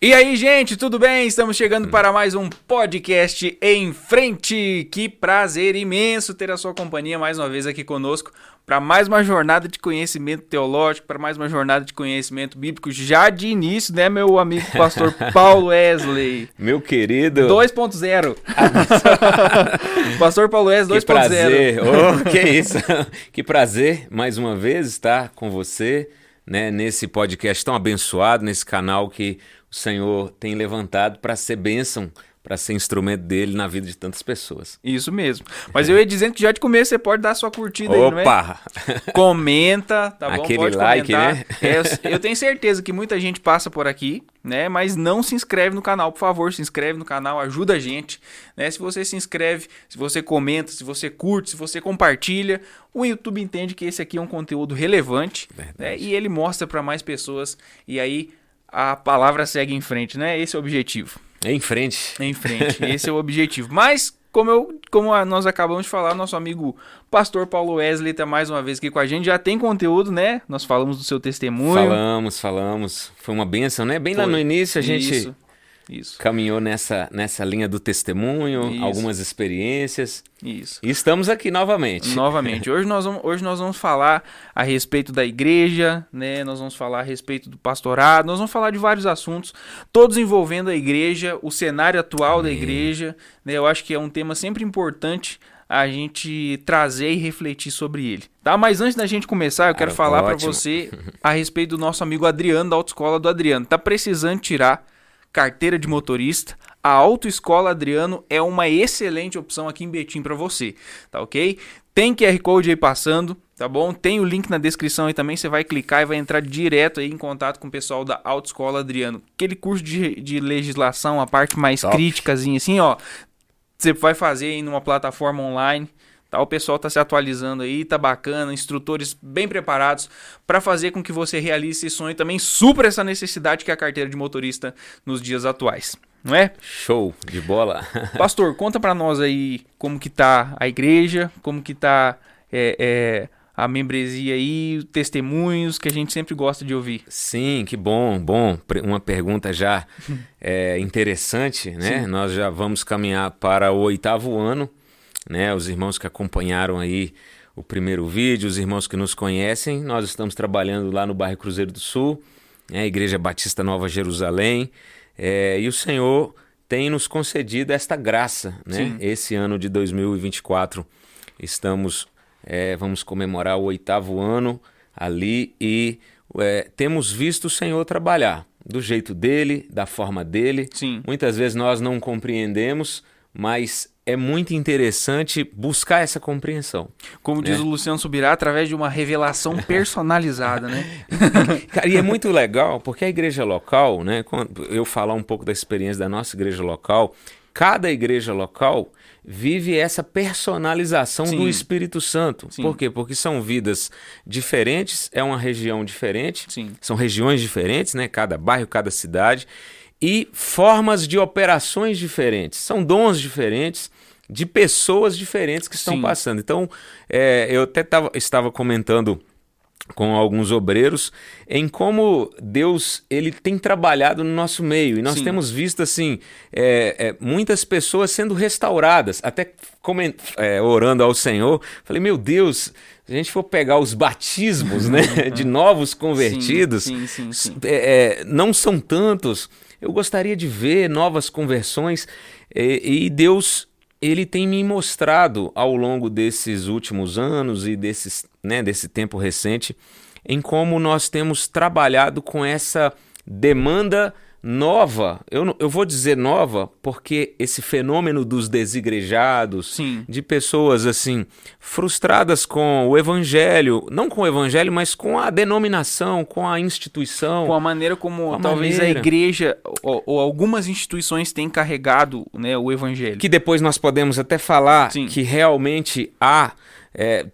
E aí, gente, tudo bem? Estamos chegando para mais um podcast Em Frente. Que prazer imenso ter a sua companhia mais uma vez aqui conosco para mais uma jornada de conhecimento teológico, para mais uma jornada de conhecimento bíblico, já de início, né, meu amigo pastor Paulo Wesley? Meu querido. 2.0. Pastor Paulo Wesley 2.0. Que prazer. Oh, que isso. Que prazer mais uma vez estar com você, né, nesse podcast tão abençoado, nesse canal que o Senhor tem levantado para ser bênção, para ser instrumento dele na vida de tantas pessoas. Isso mesmo. Mas eu ia dizendo que já de começo você pode dar sua curtida aí, não é? Opa! Comenta, tá bom? Aquele Pode like, comentar. né? Eu tenho certeza que muita gente passa por aqui, né? Mas não se inscreve no canal, por favor, se inscreve no canal, ajuda a gente, né? Se você se inscreve, se você comenta, se você curte, se você compartilha, o YouTube entende que esse aqui é um conteúdo relevante, né? E ele mostra para mais pessoas e aí a palavra segue em frente, né? Esse é o objetivo. Em frente. Em frente, esse é o objetivo. Mas, como nós acabamos de falar, nosso amigo pastor Paulo Wesley está mais uma vez aqui com a gente. Já tem conteúdo, né? Nós falamos do seu testemunho. Falamos. Foi uma bênção, né? Bem lá no início a gente caminhou nessa linha do testemunho, algumas experiências. Isso. E estamos aqui novamente. Hoje nós vamos falar a respeito da igreja, né? Nós vamos falar a respeito do pastorado, nós vamos falar de vários assuntos, todos envolvendo a igreja, o cenário atual da igreja, né? Eu acho que é um tema sempre importante a gente trazer e refletir sobre ele, tá? Mas antes da gente começar, eu quero falar para você a respeito do nosso amigo Adriano, da Autoescola do Adriano. Tá precisando tirar carteira de motorista? A Autoescola Adriano é uma excelente opção aqui em Betim para você, tá ok? Tem QR Code aí passando, tá bom? Tem o link na descrição aí também, você vai clicar e vai entrar direto aí em contato com o pessoal da Autoescola Adriano. Aquele curso de legislação, a parte mais críticazinha assim, ó, você vai fazer aí numa plataforma online. Tá, o pessoal está se atualizando aí, tá bacana, instrutores bem preparados para fazer com que você realize esse sonho e também supra essa necessidade que é a carteira de motorista nos dias atuais, não é? Show de bola. Pastor, conta para nós aí como que tá a igreja, como que tá a membresia aí, testemunhos que a gente sempre gosta de ouvir. Sim, que bom. Uma pergunta já interessante, né? Sim. Nós já vamos caminhar para o 8º ano. Né, os irmãos que acompanharam aí o primeiro vídeo, os irmãos que nos conhecem, nós estamos trabalhando lá no bairro Cruzeiro do Sul, né, Igreja Batista Nova Jerusalém, e o Senhor tem nos concedido esta graça, né? Esse ano de 2024 vamos comemorar o 8º ano ali e temos visto o Senhor trabalhar do jeito dele, da forma dele. Sim. Muitas vezes nós não compreendemos, mas é muito interessante buscar essa compreensão. Como diz o Luciano Subirá, através de uma revelação personalizada, né? Cara, e é muito legal, porque a igreja local, né? Quando eu falar um pouco da experiência da nossa igreja local, cada igreja local vive essa personalização do Espírito Santo. Sim. Por quê? Porque são vidas diferentes, é uma região diferente, são regiões diferentes, né? Cada bairro, cada cidade. E formas de operações diferentes, são dons diferentes de pessoas diferentes que estão passando. Então, eu até estava comentando com alguns obreiros em como Deus ele tem trabalhado no nosso meio. E nós temos visto assim, muitas pessoas sendo restauradas. Até orando ao Senhor, falei, meu Deus, se a gente for pegar os batismos, né, de novos convertidos, não são tantos. Eu gostaria de ver novas conversões e Deus ele tem me mostrado ao longo desses últimos anos e desse tempo recente em como nós temos trabalhado com essa demanda nova. Eu vou dizer nova porque esse fenômeno dos desigrejados, de pessoas assim frustradas com o evangelho, não com o evangelho, mas com a denominação, com a instituição, com a maneira como talvez a igreja ou algumas instituições têm carregado, né, o evangelho. Que depois nós podemos até falar que realmente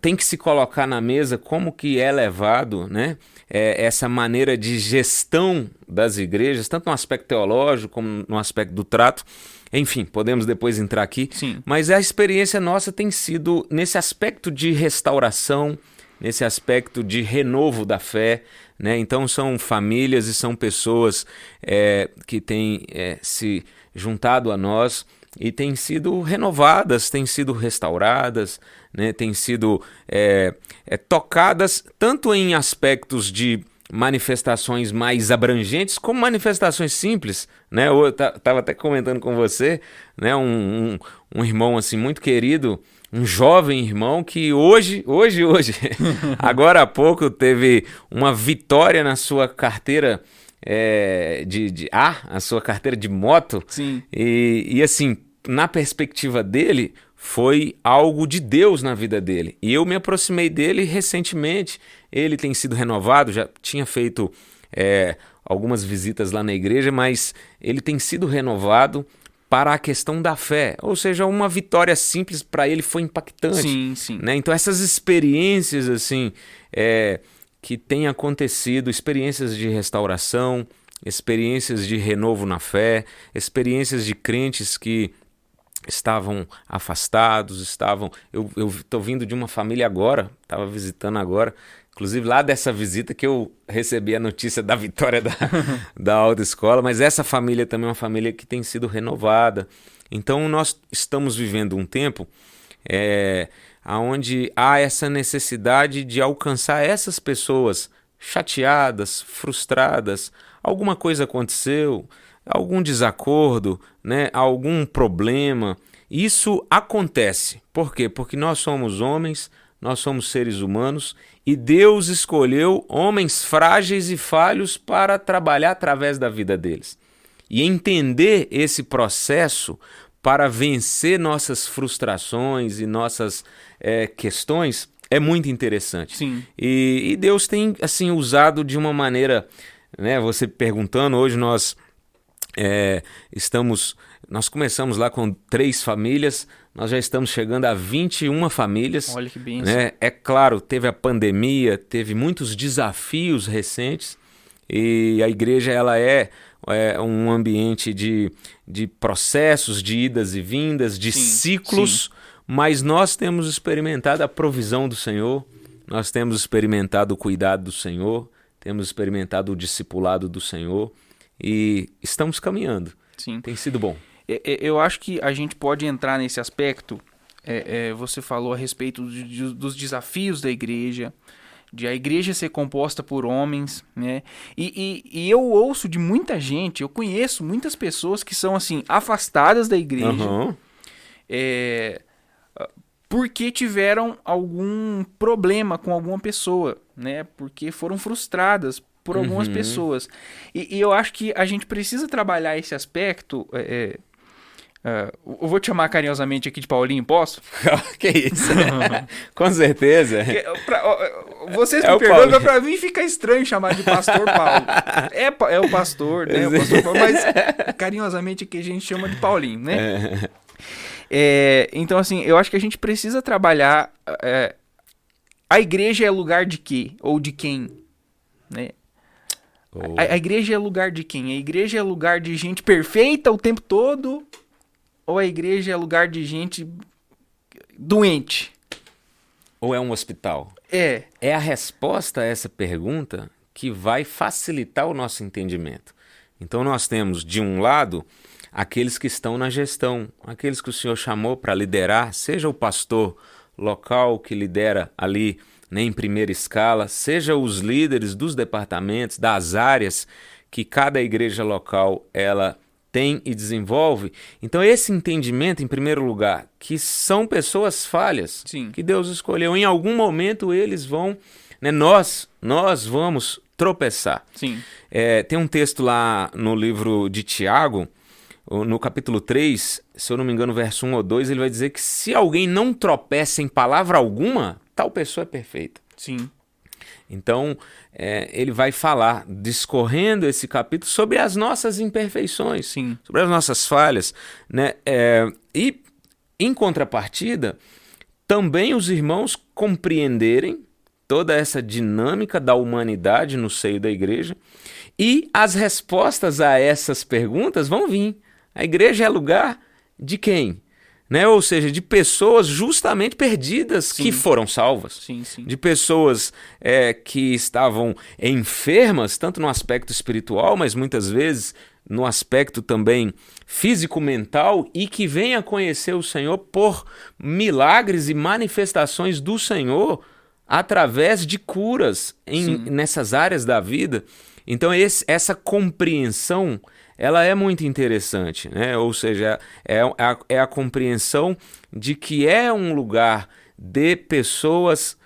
tem que se colocar na mesa como que é levado, né? Essa maneira de gestão das igrejas, tanto no aspecto teológico como no aspecto do trato. Enfim, podemos depois entrar aqui. Mas a experiência nossa tem sido nesse aspecto de restauração, nesse aspecto de renovo da fé, né? Então são famílias e são pessoas que têm se juntado a nós e têm sido renovadas, têm sido restauradas, né? Têm sido tocadas tanto em aspectos de manifestações mais abrangentes como manifestações simples, né? Eu estava até comentando com você, né? Um irmão assim muito querido, um jovem irmão que hoje, agora há pouco teve uma vitória na sua carteira a sua carteira de moto. Sim. E assim, na perspectiva dele, foi algo de Deus na vida dele. E eu me aproximei dele recentemente. Ele tem sido renovado, já tinha feito algumas visitas lá na igreja, mas ele tem sido renovado para a questão da fé. Ou seja, uma vitória simples para ele foi impactante. Sim, sim. Né? Então essas experiências assim que têm acontecido, experiências de restauração, experiências de renovo na fé, experiências de crentes que estavam afastados, eu estou vindo de uma família agora, estava visitando agora, inclusive lá dessa visita que eu recebi a notícia da vitória da autoescola, mas essa família também é uma família que tem sido renovada. Então nós estamos vivendo um tempo onde há essa necessidade de alcançar essas pessoas chateadas, frustradas, alguma coisa aconteceu, algum desacordo, né, algum problema. Isso acontece. Por quê? Porque nós somos homens, nós somos seres humanos e Deus escolheu homens frágeis e falhos para trabalhar através da vida deles. E entender esse processo para vencer nossas frustrações e nossas questões é muito interessante. Sim. E Deus tem assim usado de uma maneira, né, você perguntando, hoje nós começamos lá com 3 famílias, nós já estamos chegando a 21 famílias. Olha que bênção. Né? É claro, teve a pandemia, teve muitos desafios recentes e a igreja ela é um ambiente de processos, de idas e vindas, de ciclos, mas nós temos experimentado a provisão do Senhor, nós temos experimentado o cuidado do Senhor, temos experimentado o discipulado do Senhor. E estamos caminhando. Sim. Tem sido bom. Eu acho que a gente pode entrar nesse aspecto. Você falou a respeito dos desafios da igreja, de a igreja ser composta por homens, né? E eu ouço de muita gente, eu conheço muitas pessoas que são assim afastadas da igreja, porque tiveram algum problema com alguma pessoa, né? Porque foram frustradas por algumas pessoas. E eu acho que a gente precisa trabalhar esse aspecto. Eu vou te chamar carinhosamente aqui de Paulinho, posso? Que isso? Com certeza. Vocês me perdoam, mas pra mim fica estranho chamar de Pastor Paulo. É o pastor, né? O pastor Paulo, mas carinhosamente aqui a gente chama de Paulinho, né? Então, assim, eu acho que a gente precisa trabalhar. A igreja é lugar de quê? Ou de quem? Né? A igreja é lugar de quem? A igreja é lugar de gente perfeita o tempo todo? Ou a igreja é lugar de gente doente? Ou é um hospital? É a resposta a essa pergunta que vai facilitar o nosso entendimento. Então nós temos, de um lado, aqueles que estão na gestão, aqueles que o Senhor chamou para liderar, seja o pastor local que lidera ali, né, em primeira escala, seja os líderes dos departamentos, das áreas que cada igreja local ela tem e desenvolve. Então esse entendimento, em primeiro lugar, que são pessoas falhas, que Deus escolheu, em algum momento eles vão, né, nós vamos tropeçar. Tem um texto lá no livro de Tiago, no capítulo 3, se eu não me engano, verso 1 ou 2, ele vai dizer que se alguém não tropeça em palavra alguma, tal pessoa é perfeita. Então, ele vai falar, discorrendo esse capítulo, sobre as nossas imperfeições, sobre as nossas falhas, né? E, em contrapartida, também os irmãos compreenderem toda essa dinâmica da humanidade no seio da igreja e as respostas a essas perguntas vão vir. A igreja é lugar de quem? né? Ou seja, de pessoas justamente perdidas que foram salvas. Sim, sim. De pessoas que estavam enfermas, tanto no aspecto espiritual, mas muitas vezes no aspecto também físico-mental, e que vêm a conhecer o Senhor por milagres e manifestações do Senhor através de curas nessas áreas da vida. Então essa compreensão, ela é muito interessante, né? Ou seja, é a compreensão de que é um lugar de pessoas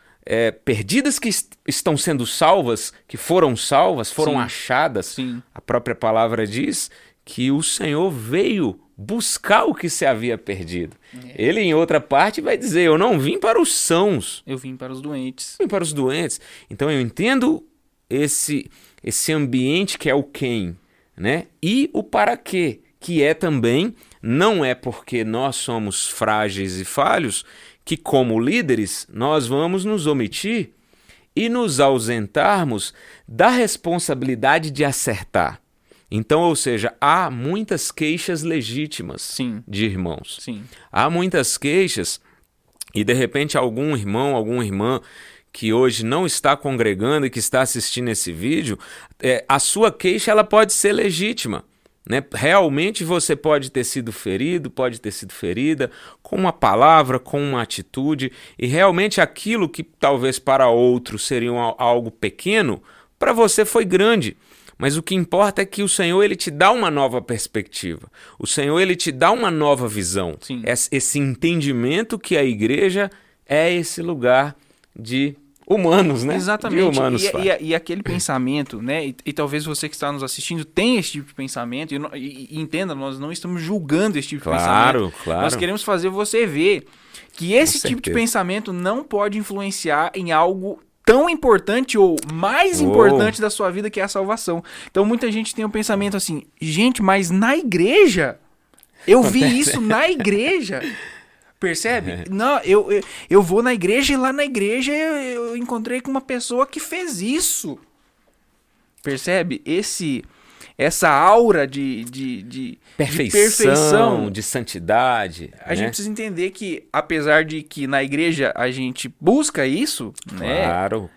perdidas que estão sendo salvas, que foram salvas, foram achadas. Sim. A própria palavra diz que o Senhor veio buscar o que se havia perdido. Ele, em outra parte, vai dizer: eu não vim para os sãos. Eu vim para os doentes. Eu vim para os doentes. Então eu entendo esse ambiente que é o quem, né? E o para quê, que é também, não é porque nós somos frágeis e falhos que, como líderes, nós vamos nos omitir e nos ausentarmos da responsabilidade de acertar. Então, ou seja, há muitas queixas legítimas de irmãos. Sim. Há muitas queixas e, de repente, algum irmão, alguma irmã que hoje não está congregando e que está assistindo esse vídeo, a sua queixa ela pode ser legítima, né? Realmente você pode ter sido ferido, pode ter sido ferida com uma palavra, com uma atitude, e realmente aquilo que talvez para outros seria algo pequeno, para você foi grande. Mas o que importa é que o Senhor ele te dá uma nova perspectiva. O Senhor ele te dá uma nova visão. Sim. Esse entendimento que a igreja é esse lugar de humanos, né? Exatamente. De humanos e aquele pensamento, né? E talvez você que está nos assistindo tenha esse tipo de pensamento. E entenda, nós não estamos julgando esse tipo de pensamento. Claro. Nós queremos fazer você ver que esse Com tipo de certeza. pensamento não pode influenciar em algo tão importante ou mais importante da sua vida, que é a salvação. Então muita gente tem um pensamento assim: gente, mas na igreja? Eu vi isso na igreja. Percebe? Não, eu vou na igreja e lá na igreja eu encontrei com uma pessoa que fez isso. Percebe? Essa aura de perfeição, de santidade. A gente precisa entender que, apesar de que na igreja a gente busca isso, né?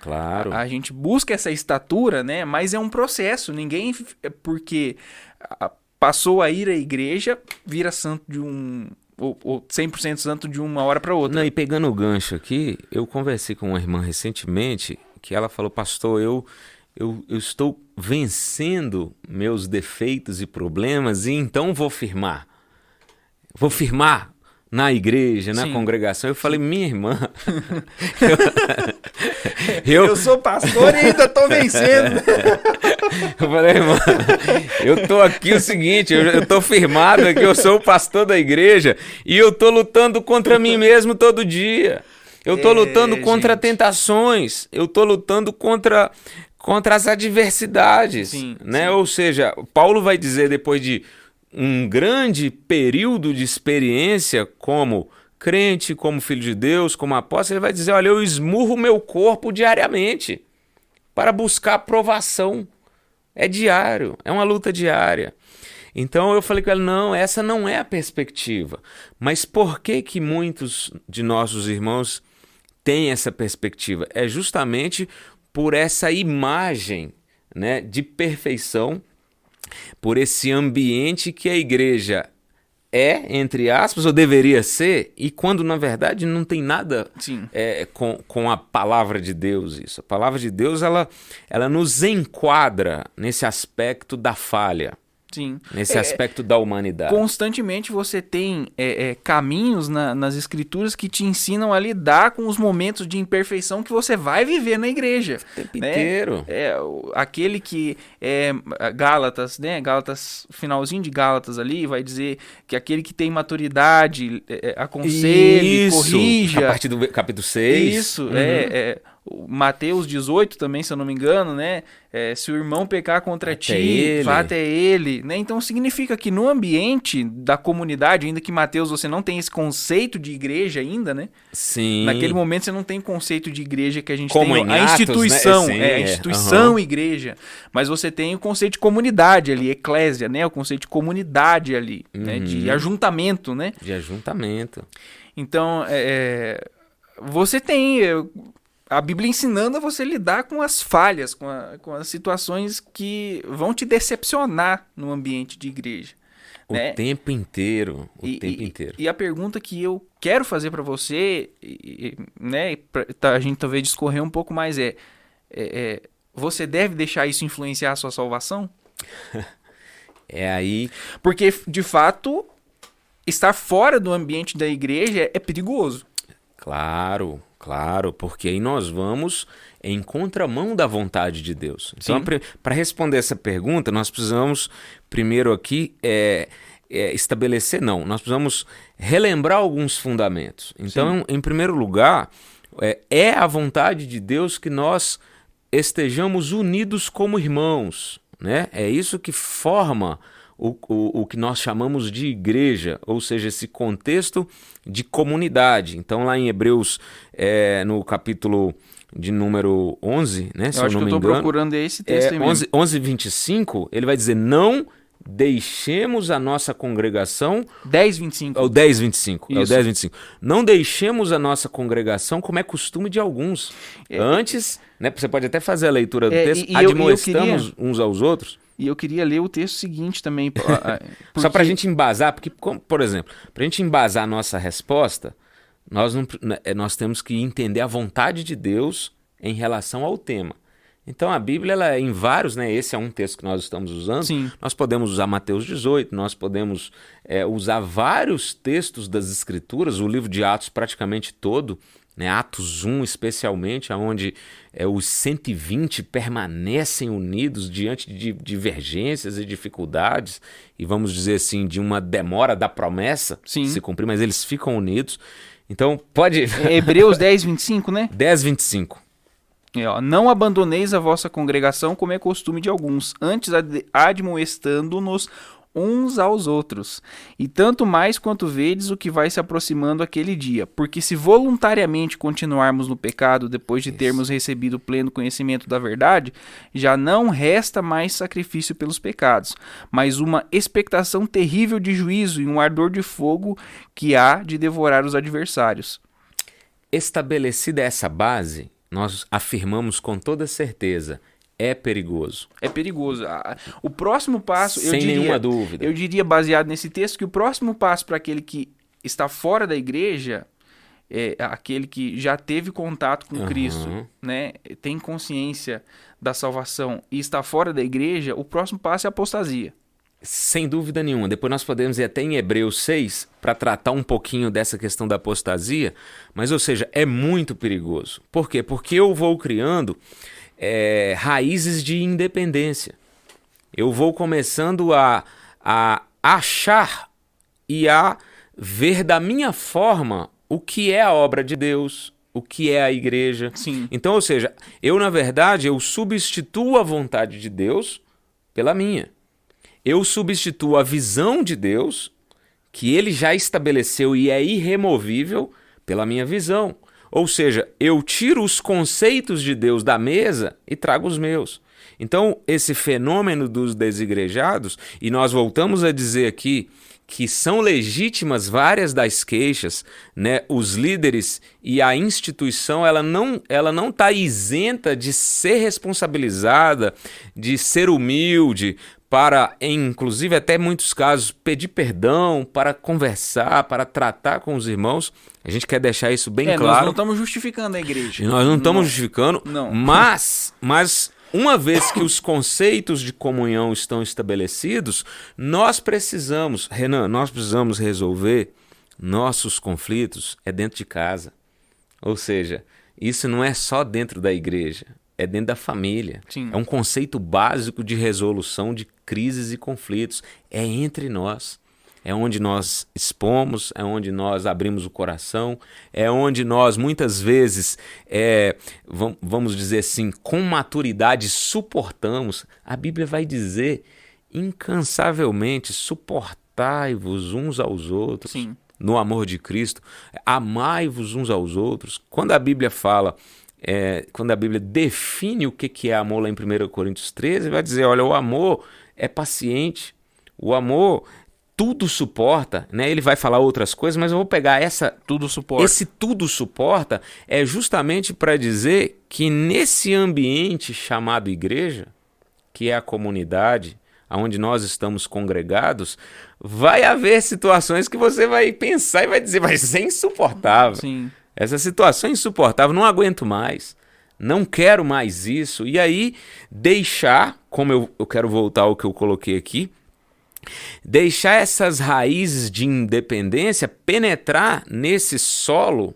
Claro. A gente busca essa estatura, né? Mas é um processo. Ninguém, porque passou a ir à igreja, vira santo de ou 100% santo de uma hora para outra. Não, e pegando o gancho aqui, eu conversei com uma irmã recentemente que ela falou: pastor, eu estou vencendo meus defeitos e problemas, e então vou firmar na igreja, na congregação. Eu falei: minha irmã, eu sou pastor e ainda estou vencendo. Eu falei: irmã, eu tô aqui o seguinte, eu tô firmado aqui, eu sou o pastor da igreja e eu tô lutando contra mim mesmo todo dia. Eu tô lutando contra tentações, eu tô lutando contra as adversidades, né? Ou seja, Paulo vai dizer, depois de um grande período de experiência como crente, como filho de Deus, como apóstolo, ele vai dizer: olha, eu esmurro meu corpo diariamente para buscar aprovação. É diário, é uma luta diária. Então eu falei com ela: não, essa não é a perspectiva. Mas por que muitos de nossos irmãos têm essa perspectiva? É justamente por essa imagem, né, de perfeição, por esse ambiente que a igreja é, entre aspas, ou deveria ser, e quando na verdade não tem nada com a palavra de Deus isso. A palavra de Deus ela nos enquadra nesse aspecto da falha. Sim. Nesse aspecto da humanidade. Constantemente você tem caminhos nas escrituras que te ensinam a lidar com os momentos de imperfeição que você vai viver na igreja. O tempo inteiro. Aquele que Gálatas, né? Gálatas, finalzinho de Gálatas ali, vai dizer que aquele que tem maturidade aconselhe, corrija. A partir do capítulo 6. Isso, Mateus 18 também, se eu não me engano, né? Se o irmão pecar contra ti, vá até ele, né? Então significa que no ambiente da comunidade, ainda que Mateus você não tem esse conceito de igreja ainda, né? Sim. Naquele momento você não tem conceito de igreja que a gente como tem, a instituição, né? a instituição igreja, mas você tem o conceito de comunidade ali, eclésia, né? O conceito de comunidade ali, né? De ajuntamento, né? De ajuntamento. Então, você tem a Bíblia ensinando a você lidar com as falhas, com as situações que vão te decepcionar no ambiente de igreja. O tempo inteiro. Inteiro. E a pergunta que eu quero fazer para você, né, pra a gente talvez discorrer um pouco mais você deve deixar isso influenciar a sua salvação? Aí... Porque, de fato, estar fora do ambiente da igreja é perigoso. Claro, porque aí nós vamos em contramão da vontade de Deus. Então, para responder essa pergunta, nós precisamos primeiro aqui estabelecer, nós precisamos relembrar alguns fundamentos. Então, em primeiro lugar, é a vontade de Deus que nós estejamos unidos como irmãos, né? É isso que forma o que nós chamamos de igreja, ou seja, esse contexto de comunidade. Então, lá em Hebreus, no capítulo de número 11, né, se eu não me engano... Eu acho que eu estou procurando esse texto aí mesmo. 11:25, ele vai dizer, não deixemos a nossa congregação... 10:25. É o 10:25. É o 10:25. Não deixemos a nossa congregação como é costume de alguns. Antes, né, você pode até fazer a leitura do texto, admoestamos uns aos outros. E eu queria ler o texto seguinte também. Só para a gente embasar, porque, por exemplo, para a gente embasar a nossa resposta, nós temos que entender a vontade de Deus em relação ao tema. Então a Bíblia, ela é em vários, né? Esse é um texto que nós estamos usando. Sim. Nós podemos usar Mateus 18, nós podemos usar vários textos das Escrituras, o livro de Atos praticamente todo, né? Atos 1 especialmente, onde os 120 permanecem unidos diante de divergências e dificuldades, e vamos dizer assim, de uma demora da promessa se cumprir, mas eles ficam unidos. Então pode... Hebreus 10:25, né? 10:25. Não abandoneis a vossa congregação como é costume de alguns, antes admoestando-nos uns aos outros, e tanto mais quanto vedes o que vai se aproximando aquele dia, porque se voluntariamente continuarmos no pecado depois de termos recebido pleno conhecimento da verdade, já não resta mais sacrifício pelos pecados, mas uma expectação terrível de juízo e um ardor de fogo que há de devorar os adversários. Estabelecida essa base, nós afirmamos com toda certeza, é perigoso. É perigoso. O próximo passo, nenhuma dúvida. Eu diria, baseado nesse texto, que o próximo passo para aquele que está fora da igreja, aquele que já teve contato com Cristo, né, tem consciência da salvação e está fora da igreja, o próximo passo é a apostasia. Sem dúvida nenhuma. Depois nós podemos ir até em Hebreus 6 para tratar um pouquinho dessa questão da apostasia, mas, ou seja, é muito perigoso. Por quê? Porque eu vou criando raízes de independência. Eu vou começando a achar e a ver da minha forma o que é a obra de Deus, o que é a igreja. Sim. Então, ou seja, na verdade, eu substituo a vontade de Deus pela minha. Eu substituo a visão de Deus, que ele já estabeleceu e é irremovível, pela minha visão. Ou seja, eu tiro os conceitos de Deus da mesa e trago os meus. Então, esse fenômeno dos desigrejados, e nós voltamos a dizer aqui que são legítimas várias das queixas, né? Os líderes e a instituição, ela não está isenta de ser responsabilizada, de ser humilde, para, inclusive, até muitos casos, pedir perdão, para conversar, para tratar com os irmãos. A gente quer deixar isso bem claro. Nós não estamos justificando a igreja. Nós não estamos justificando, não. Mas uma vez que os conceitos de comunhão estão estabelecidos, nós precisamos resolver nossos conflitos dentro de casa. Ou seja, isso não é só dentro da igreja. É dentro da família. Sim. É um conceito básico de resolução de crises e conflitos. É entre nós. é onde nós expomos, é onde nós abrimos o coração, é onde nós muitas vezes, vamos dizer assim, com maturidade suportamos. A Bíblia vai dizer incansavelmente, suportai-vos uns aos outros. Sim. No amor de Cristo, amai-vos uns aos outros. Quando a Bíblia fala, quando a Bíblia define o que é amor lá em 1 Coríntios 13, vai dizer, olha, o amor é paciente, o amor tudo suporta, né? Ele vai falar outras coisas, mas eu vou pegar tudo suporta. Esse tudo suporta é justamente para dizer que nesse ambiente chamado igreja, que é a comunidade, onde nós estamos congregados, vai haver situações que você vai pensar e vai dizer, vai ser insuportável. Sim. Essa situação é insuportável, não aguento mais, não quero mais isso. E aí, deixar, como eu quero voltar ao que eu coloquei aqui, deixar essas raízes de independência penetrar nesse solo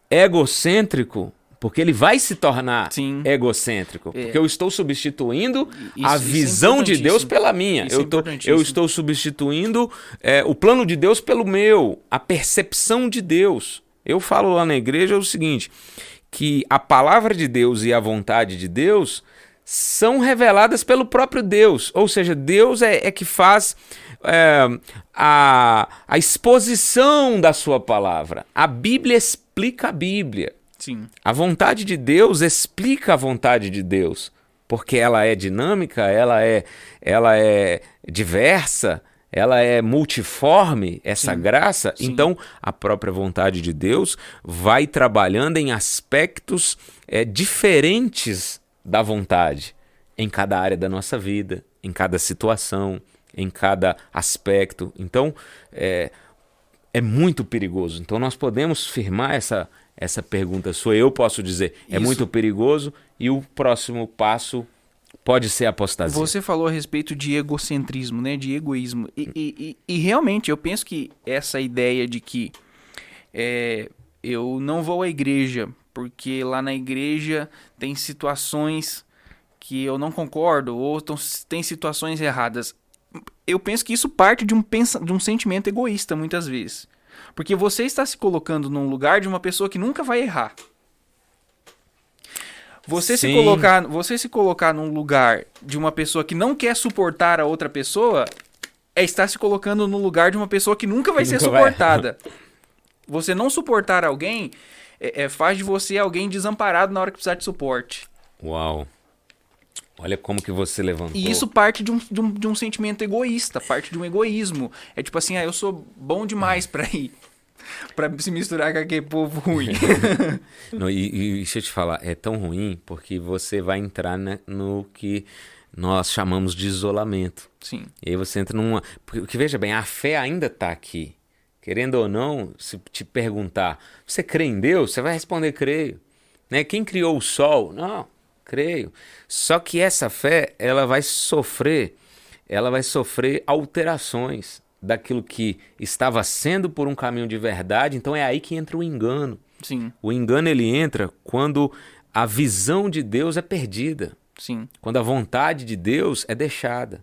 egocêntrico, porque ele vai se tornar egocêntrico. Porque eu estou substituindo a visão de Deus pela minha. Eu estou substituindo o plano de Deus pelo meu, a percepção de Deus. Eu falo lá na igreja o seguinte, que a palavra de Deus e a vontade de Deus são reveladas pelo próprio Deus. Ou seja, Deus é que faz a exposição da sua palavra. A Bíblia explica a Bíblia. Sim. A vontade de Deus explica a vontade de Deus, porque ela é dinâmica, ela é diversa, ela é multiforme, essa graça. Sim. Então, a própria vontade de Deus vai trabalhando em aspectos diferentes da vontade, em cada área da nossa vida, em cada situação, em cada aspecto. Então, é muito perigoso. Então, nós podemos firmar essa pergunta sua, eu posso dizer, é muito perigoso, e o próximo passo pode ser a apostasia. Você falou a respeito de egocentrismo, né, de egoísmo, e realmente eu penso que essa ideia de que eu não vou à igreja porque lá na igreja tem situações que eu não concordo, ou tem situações erradas, eu penso que isso parte de um sentimento egoísta muitas vezes. Porque você está se colocando num lugar de uma pessoa que nunca vai errar. Você se colocar num lugar de uma pessoa que não quer suportar a outra pessoa é estar se colocando no lugar de uma pessoa que nunca vai ser suportada. Você não suportar alguém faz de você alguém desamparado na hora que precisar de suporte. Uau! Olha como que você levantou. E isso parte de um sentimento egoísta, parte de um egoísmo. É tipo assim, eu sou bom demais pra se misturar com aquele povo ruim. Não, e deixa eu te falar, é tão ruim porque você vai entrar no que nós chamamos de isolamento. Sim. E aí você entra numa... Porque veja bem, a fé ainda está aqui. Querendo ou não, se te perguntar, você crê em Deus? Você vai responder, creio. Né? Quem criou o sol? Não, creio. Só que essa fé, ela vai sofrer alterações daquilo que estava sendo por um caminho de verdade. Então é aí que entra o engano. Sim. O engano, ele entra quando a visão de Deus é perdida. Sim. Quando a vontade de Deus é deixada.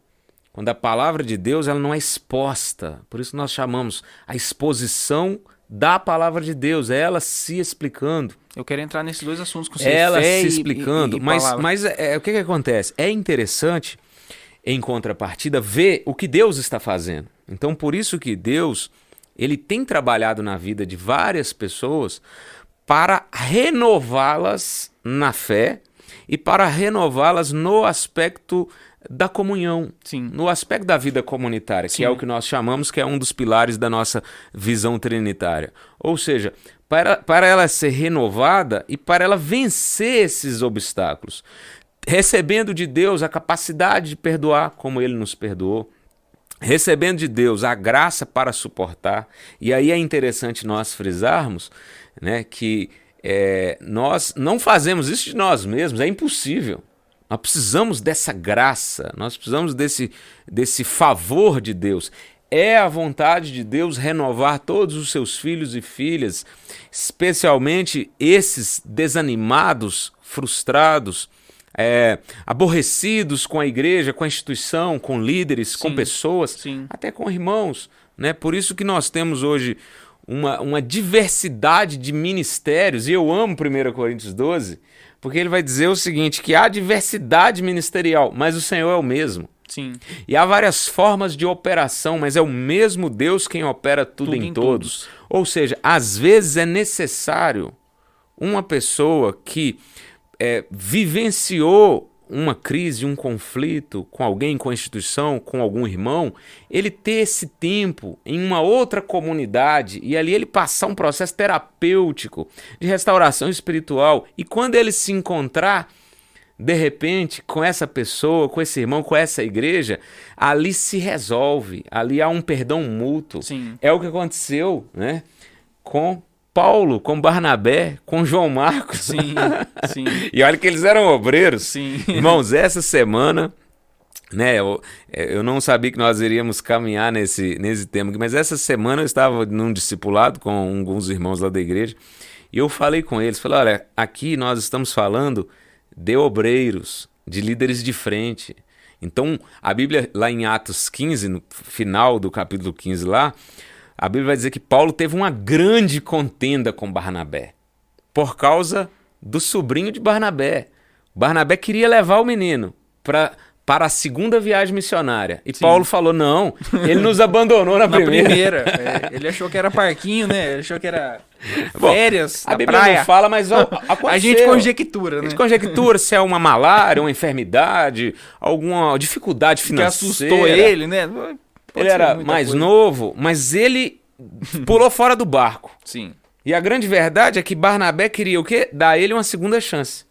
Quando a palavra de Deus ela não é exposta. Por isso nós chamamos a exposição da palavra de Deus, é ela se explicando. Eu quero entrar nesses dois assuntos com você. Ela se explicando, e mas o que acontece? É interessante, em contrapartida, ver o que Deus está fazendo. Então, por isso que Deus ele tem trabalhado na vida de várias pessoas para renová-las na fé e para renová-las no aspecto da comunhão, sim, no aspecto da vida comunitária, sim, que é o que nós chamamos, que é um dos pilares da nossa visão trinitária. Ou seja, para ela ser renovada e para ela vencer esses obstáculos, recebendo de Deus a capacidade de perdoar como Ele nos perdoou, recebendo de Deus a graça para suportar. E aí é interessante nós frisarmos, né, que nós não fazemos isso de nós mesmos, é impossível. Nós precisamos dessa graça, nós precisamos desse favor de Deus. É a vontade de Deus renovar todos os seus filhos e filhas, especialmente esses desanimados, frustrados, aborrecidos com a igreja, com a instituição, com líderes, com pessoas, até com irmãos, né? Por isso que nós temos hoje uma diversidade de ministérios, e eu amo 1 Coríntios 12, porque ele vai dizer o seguinte, que há diversidade ministerial, mas o Senhor é o mesmo. Sim. E há várias formas de operação, mas é o mesmo Deus quem opera tudo em todos. Ou seja, às vezes é necessário uma pessoa que vivenciou uma crise, um conflito com alguém, com a instituição, com algum irmão, ele ter esse tempo em uma outra comunidade e ali ele passar um processo terapêutico de restauração espiritual. E quando ele se encontrar, de repente, com essa pessoa, com esse irmão, com essa igreja, ali se resolve, ali há um perdão mútuo. Sim. É o que aconteceu, né, com Paulo, com Barnabé, com João Marcos. Sim, sim. E olha que eles eram obreiros. Sim. Irmãos, essa semana, né, eu não sabia que nós iríamos caminhar nesse tema, mas essa semana eu estava num discipulado com alguns irmãos lá da igreja e eu falei com eles, falei, olha, aqui nós estamos falando de obreiros, de líderes de frente. Então, a Bíblia lá em Atos 15, no final do capítulo 15 lá, a Bíblia vai dizer que Paulo teve uma grande contenda com Barnabé, por causa do sobrinho de Barnabé. Barnabé queria levar o menino para a segunda viagem missionária. E Paulo falou, não, ele nos abandonou na primeira. Ele achou que era parquinho, né? Ele achou que era férias, a Bíblia praia. não fala, mas aconteceu. A gente conjectura, né? A gente conjectura se é uma malária, uma enfermidade, alguma dificuldade financeira. Que assustou ele, né? Ele era mais novo, mas ele pulou fora do barco. Sim. E a grande verdade é que Barnabé queria o quê? Dar a ele uma segunda chance.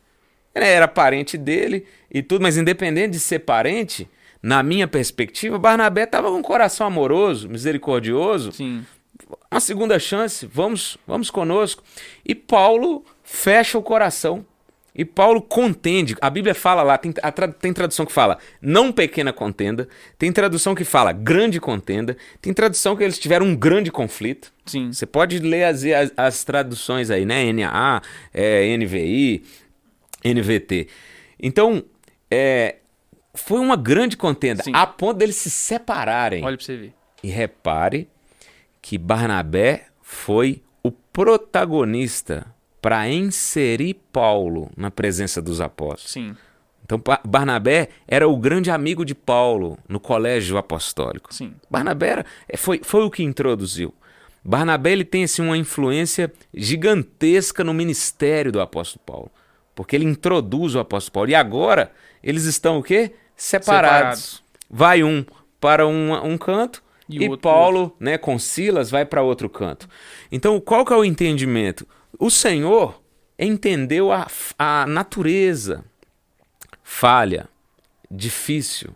Ele era parente dele e tudo, mas independente de ser parente, na minha perspectiva, Barnabé estava com um coração amoroso, misericordioso. Sim. Uma segunda chance, vamos conosco. E Paulo fecha o coração. E Paulo contende, a Bíblia fala lá, tem tradução que fala não pequena contenda, tem tradução que fala grande contenda, tem tradução que eles tiveram um grande conflito. Sim. Você pode ler as traduções aí, né? NAA, NVI, NVT. Então, foi uma grande contenda, a ponto deles se separarem. Olha pra você ver. E repare que Barnabé foi o protagonista para inserir Paulo na presença dos apóstolos. Sim. Então, Barnabé era o grande amigo de Paulo no colégio apostólico. Sim. Barnabé foi o que introduziu. Barnabé ele tem assim, uma influência gigantesca no ministério do apóstolo Paulo, porque ele introduz o apóstolo Paulo. E agora eles estão o quê? Separados. Vai um para um canto e Paulo, né, com Silas, vai para outro canto. Então, qual que é o entendimento? O Senhor entendeu a natureza falha, difícil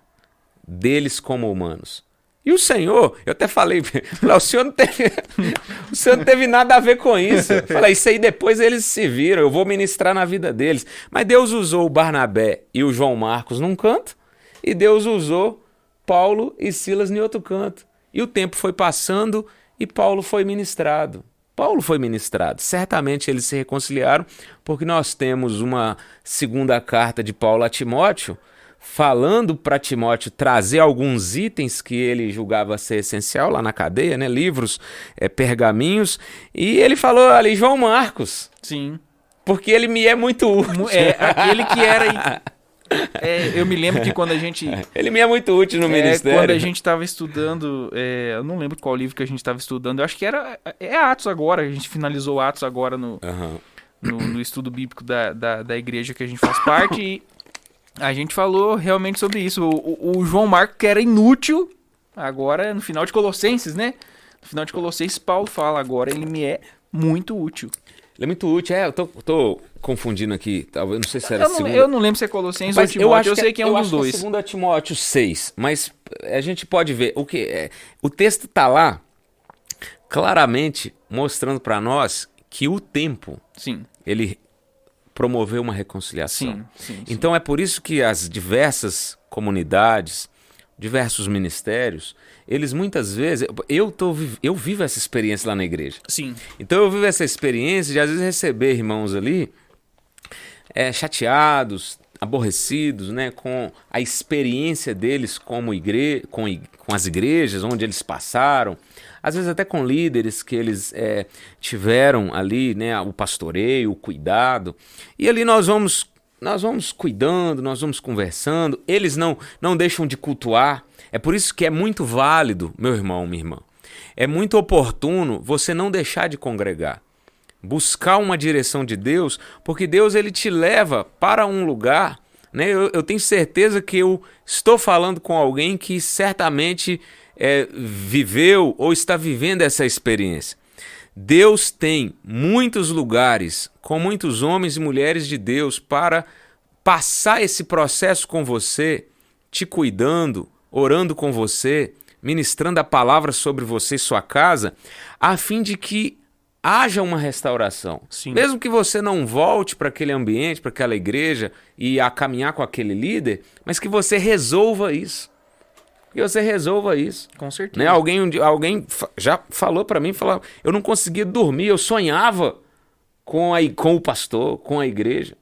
deles como humanos. E o Senhor, eu até falei, o Senhor não teve nada a ver com isso. Falei, isso aí depois eles se viram, eu vou ministrar na vida deles. Mas Deus usou o Barnabé e o João Marcos num canto, e Deus usou Paulo e Silas em outro canto. E o tempo foi passando e Paulo foi ministrado. Certamente eles se reconciliaram, porque nós temos uma segunda carta de Paulo a Timóteo, falando para Timóteo trazer alguns itens que ele julgava ser essencial lá na cadeia, né? Livros, pergaminhos, e ele falou ali, João Marcos. Sim. Porque ele me é muito útil. Aquele que era... eu me lembro que quando a gente... Ele me é muito útil no ministério. Quando a gente estava estudando, eu não lembro qual livro que a gente estava estudando, eu acho que era Atos agora, a gente finalizou Atos agora no estudo bíblico da igreja que a gente faz parte, e a gente falou realmente sobre isso. O João Marcos, que era inútil, agora no final de Colossenses, né? No final de Colossenses, Paulo fala, agora ele me é muito útil. Ele é muito útil, eu tô confundindo aqui, talvez, não sei se era eu não lembro se é Colossenses ou Timóteo, eu sei que é um dos dois. Eu acho que é 2 Timóteo 6, mas a gente pode ver, o texto tá lá, claramente mostrando para nós que o tempo, ele promoveu uma reconciliação. Sim. Então é por isso que as diversas comunidades, diversos ministérios, eles muitas vezes... Eu vivo essa experiência lá na igreja. Sim. Então eu vivo essa experiência de às vezes receber irmãos ali chateados, aborrecidos, né, com a experiência deles como com as igrejas onde eles passaram, às vezes até com líderes que eles tiveram ali, né, o pastoreio, o cuidado, e ali nós vamos cuidando, nós vamos conversando, eles não deixam de cultuar. É por isso que é muito válido, meu irmão, minha irmã, é muito oportuno você não deixar de congregar. Buscar uma direção de Deus, porque Deus ele te leva para um lugar, né? Eu tenho certeza que eu estou falando com alguém que certamente viveu ou está vivendo essa experiência. Deus tem muitos lugares com muitos homens e mulheres de Deus para passar esse processo com você, te cuidando, orando com você, ministrando a palavra sobre você e sua casa, a fim de que haja uma restauração. Sim. Mesmo que você não volte para aquele ambiente, para aquela igreja e a caminhar com aquele líder, mas que você resolva isso. Que você resolva isso. Com certeza. Né? Alguém já falou para mim, eu não conseguia dormir, eu sonhava com o pastor, com a igreja.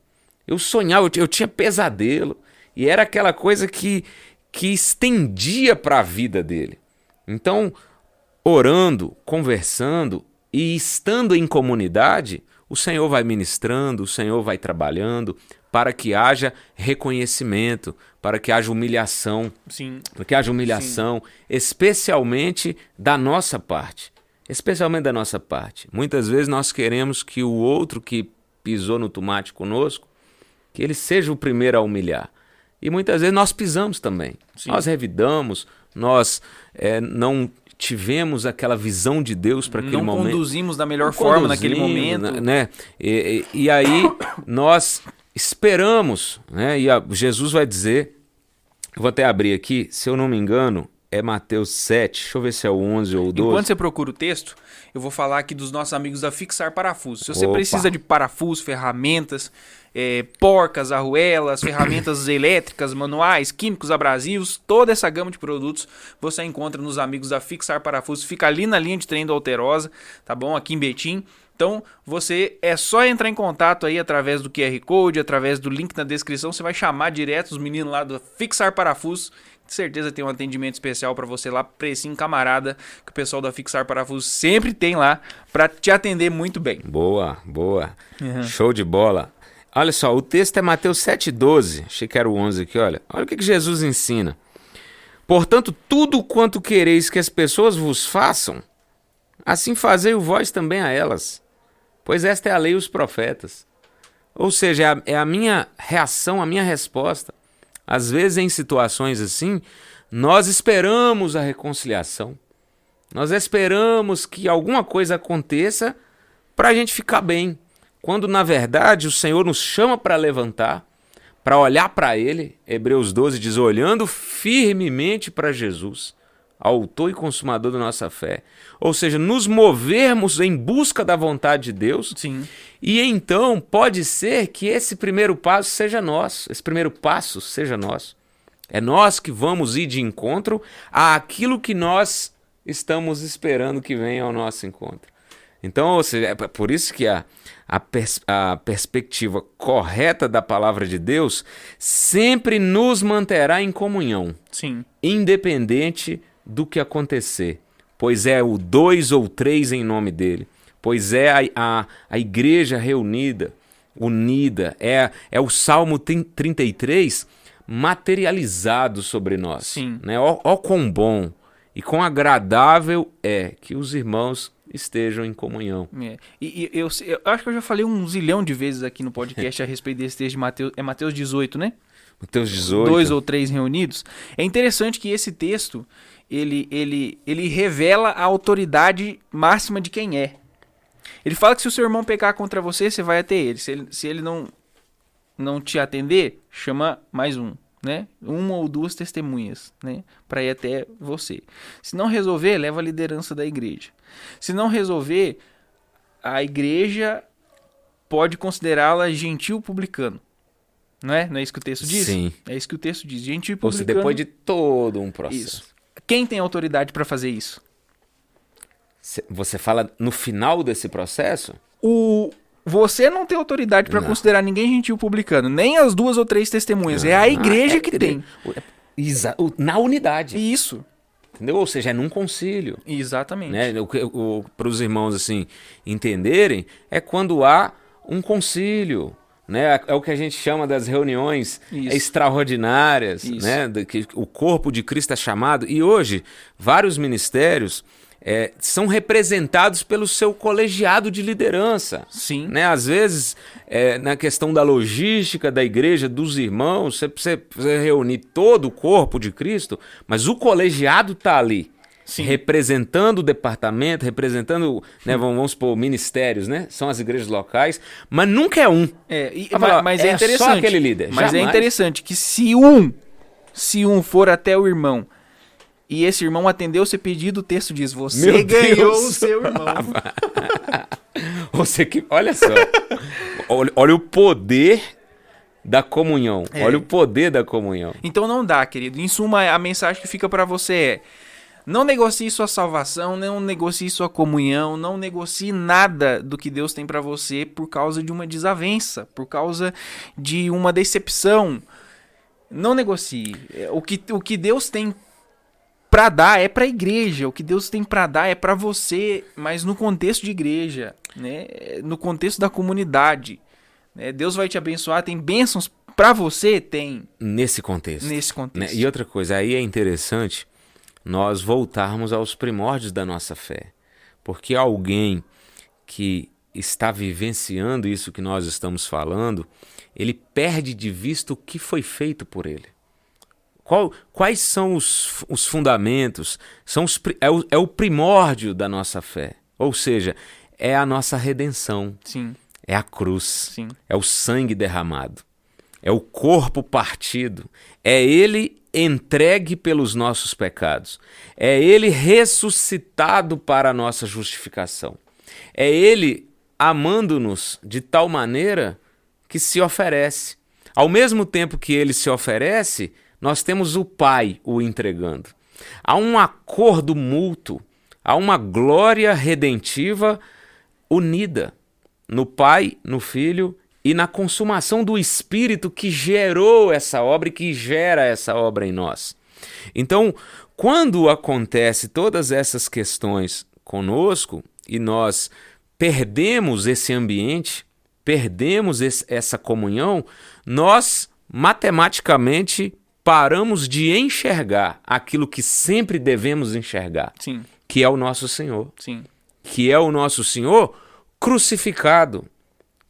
Eu sonhava, eu tinha pesadelo. E era aquela coisa que estendia para a vida dele. Então, orando, conversando, e estando em comunidade, o Senhor vai ministrando, o Senhor vai trabalhando para que haja reconhecimento, para que haja humilhação. Sim. Para que haja humilhação, sim. Especialmente da nossa parte. Especialmente da nossa parte. Muitas vezes nós queremos que o outro que pisou no tomate conosco, que ele seja o primeiro a humilhar. E muitas vezes nós pisamos também. Sim. Nós revidamos, nós não tivemos aquela visão de Deus para aquele momento. Não conduzimos da melhor forma naquele momento. Né? E aí nós esperamos, né? E Jesus vai dizer, eu vou até abrir aqui, se eu não me engano, é Mateus 7, deixa eu ver se é o 11 ou o 12. Enquanto você procura o texto, eu vou falar aqui dos nossos amigos da Fixar Parafuso. Se você precisa de parafuso, ferramentas, porcas, arruelas, ferramentas elétricas, manuais, químicos, abrasivos, toda essa gama de produtos você encontra nos amigos da Fixar Parafuso. Fica ali na linha de trem do Alterosa, tá bom? Aqui em Betim. Então, você é só entrar em contato aí através do QR Code, através do link na descrição. Você vai chamar direto os meninos lá do Fixar Parafuso. De certeza tem um atendimento especial para você lá, precinho camarada, que o pessoal da Fixar Parafuso sempre tem lá para te atender muito bem. Boa. Show de bola. Olha só, o texto é Mateus 7,12. Achei que era o 11 aqui, olha. Olha o que Jesus ensina. Portanto, tudo quanto quereis que as pessoas vos façam, assim fazei vós também a elas. Pois esta é a lei e os profetas. Ou seja, é a minha reação, a minha resposta. Às vezes, em situações assim, nós esperamos a reconciliação. Nós esperamos que alguma coisa aconteça para a gente ficar bem. Quando, na verdade, o Senhor nos chama para levantar, para olhar para Ele. Hebreus 12 diz, olhando firmemente para Jesus, autor e consumador da nossa fé. Ou seja, nos movermos em busca da vontade de Deus. Sim. E então pode ser que esse primeiro passo seja nosso. Esse primeiro passo seja nosso. É nós que vamos ir de encontro àquilo que nós estamos esperando que venha ao nosso encontro. Então, ou seja, é por isso que a perspectiva correta da palavra de Deus sempre nos manterá em comunhão. Sim. Independente do que acontecer, pois é o 2 ou 3 em nome dele, pois é a igreja reunida, unida, é o Salmo 33 materializado sobre nós. Sim. Né? Ó quão bom e quão agradável é que os irmãos estejam em comunhão. Eu acho que eu já falei um zilhão de vezes aqui no podcast a respeito desse texto de Mateus, é Mateus 18, né? Mateus 18. 2 ou 3 reunidos. É interessante que esse texto ele revela a autoridade máxima de quem é. Ele fala que se o seu irmão pecar contra você, você vai até ele. Se ele não te atender, chama mais um, né? 1 ou 2 testemunhas, né? Para ir até você. Se não resolver, leva a liderança da igreja. Se não resolver, a igreja pode considerá-la gentil publicano. Não é? Não é isso que o texto diz? Sim. É isso que o texto diz. Gentil publicano. Ou seja, depois de todo um processo. Isso. Quem tem autoridade para fazer isso? Você fala no final desse processo? Você não tem autoridade para considerar ninguém gentil publicano, nem as 2 ou 3 testemunhas. É a igreja que tem. Na unidade. Isso. Entendeu? Ou seja, é num concílio. Exatamente. Né? Para os irmãos assim entenderem, é quando há um concílio. Né? É o que a gente chama das reuniões extraordinárias, né? Que o corpo de Cristo é chamado. E hoje, vários ministérios são representados pelo seu colegiado de liderança. Sim. Né? Às vezes, na questão da logística da igreja, dos irmãos, você precisa reunir todo o corpo de Cristo, mas o colegiado está ali. Sim. Representando o departamento, representando, né, vamos supor, ministérios, né? São as igrejas locais, mas nunca é um. Mas é interessante. Só aquele líder. Mas é interessante que se um for até o irmão e esse irmão atendeu o seu pedido, o texto diz: você ganhou o seu irmão. Olha só. Olha o poder da comunhão. Olha o poder da comunhão. Então não dá, querido. Em suma, a mensagem que fica para você é: não negocie sua salvação, não negocie sua comunhão, não negocie nada do que Deus tem para você por causa de uma desavença, por causa de uma decepção. Não negocie. O que Deus tem para dar é para a igreja, o que Deus tem para dar é para você, mas no contexto de igreja, né? No contexto da comunidade. Né? Deus vai te abençoar, tem bênçãos para você? Tem. Nesse contexto. Né? E outra coisa, aí é interessante nós voltarmos aos primórdios da nossa fé. Porque alguém que está vivenciando isso que nós estamos falando, ele perde de vista o que foi feito por ele. Quais são os fundamentos? É o primórdio da nossa fé. Ou seja, é a nossa redenção. Sim. É a cruz. Sim. É o sangue derramado. É o corpo partido. É ele entregue pelos nossos pecados. É ele ressuscitado para a nossa justificação. É ele amando-nos de tal maneira que se oferece. Ao mesmo tempo que ele se oferece, nós temos o Pai o entregando. Há um acordo mútuo, há uma glória redentiva unida no Pai, no Filho e na consumação do Espírito que gerou essa obra e que gera essa obra em nós. Então, quando acontece todas essas questões conosco e nós perdemos esse ambiente, perdemos essa comunhão, nós matematicamente paramos de enxergar aquilo que sempre devemos enxergar. Sim. Que é o nosso Senhor. Sim. Que é o nosso Senhor crucificado,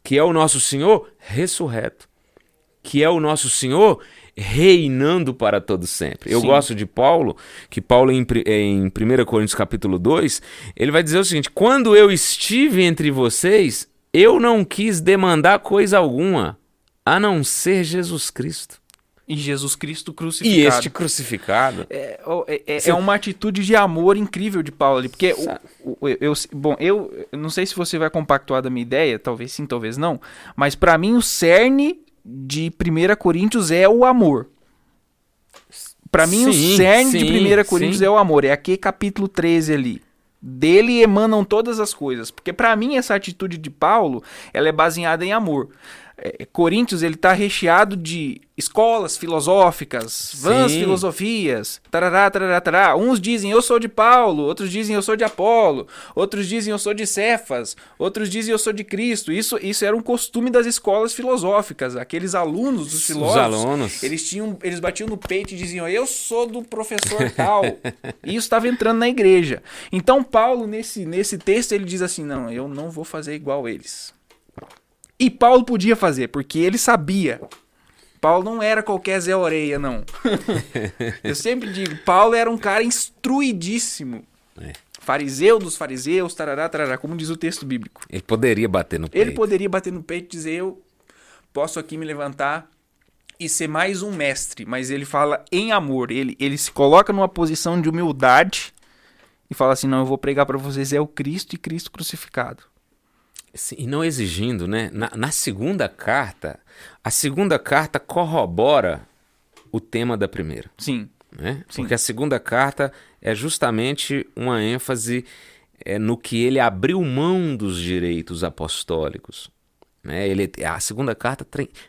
que é o nosso Senhor ressurreto, que é o nosso Senhor reinando para todo sempre. Eu gosto de Paulo, que Paulo em 1 Coríntios capítulo 2, ele vai dizer o seguinte: quando eu estive entre vocês, eu não quis demandar coisa alguma, a não ser Jesus Cristo. E Jesus Cristo crucificado. E este crucificado. É uma atitude de amor incrível de Paulo ali. Porque eu não sei se você vai compactuar da minha ideia, talvez sim, talvez não. Mas para mim o cerne de 1 Coríntios é o amor. Para mim o cerne de 1 Coríntios é o amor. É aqui capítulo 13 ali. Dele emanam todas as coisas. Porque para mim essa atitude de Paulo, ela é baseada em amor. Coríntios, ele está recheado de escolas filosóficas, vãs filosofias, tarará, tarará, tarará. Uns dizem eu sou de Paulo, outros dizem eu sou de Apolo, outros dizem eu sou de Cefas, outros dizem eu sou de Cristo. Isso era um costume das escolas filosóficas. Aqueles alunos dos filósofos, eles batiam no peito e diziam eu sou do professor tal. E isso estava entrando na igreja. Então Paulo, nesse texto, ele diz assim, não, eu não vou fazer igual eles. E Paulo podia fazer, porque ele sabia. Paulo não era qualquer Zé Orelha, não. Eu sempre digo, Paulo era um cara instruidíssimo. Fariseu dos fariseus, tarará, tarará, como diz o texto bíblico. Ele poderia bater no peito. Ele poderia bater no peito e dizer, eu posso aqui me levantar e ser mais um mestre. Mas ele fala em amor. Ele se coloca numa posição de humildade e fala assim, não, eu vou pregar para vocês, é o Cristo e Cristo crucificado. Sim, e não exigindo, né? Na segunda carta, a segunda carta corrobora o tema da primeira. Sim. Né? Sim. Porque a segunda carta é justamente uma ênfase no que ele abriu mão dos direitos apostólicos. né? A segunda carta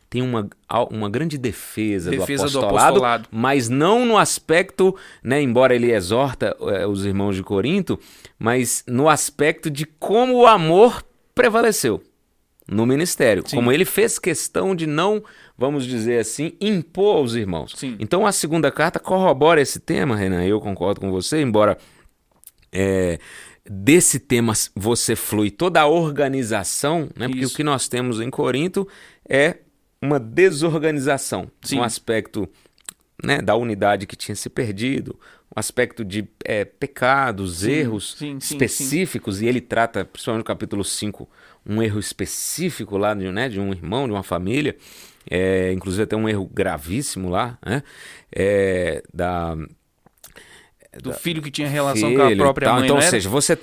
tem uma grande defesa do do apostolado, mas não no aspecto, né, embora ele exorta os irmãos de Corinto, mas no aspecto de como o amor prevaleceu no ministério, Sim. como ele fez questão de não, vamos dizer assim, impor aos irmãos. Sim. Então a segunda carta corrobora esse tema, Renan, eu concordo com você, embora desse tema você flui toda a organização, né? Porque o que nós temos em Corinto é uma desorganização, Sim. um aspecto, né, da unidade que tinha se perdido, um aspecto de pecados, erros específicos, e ele trata, principalmente no capítulo 5, um erro específico lá de um irmão, de uma família, inclusive até um erro gravíssimo lá, né? Do filho que tinha relação com a própria mãe, então, não ou era? seja, você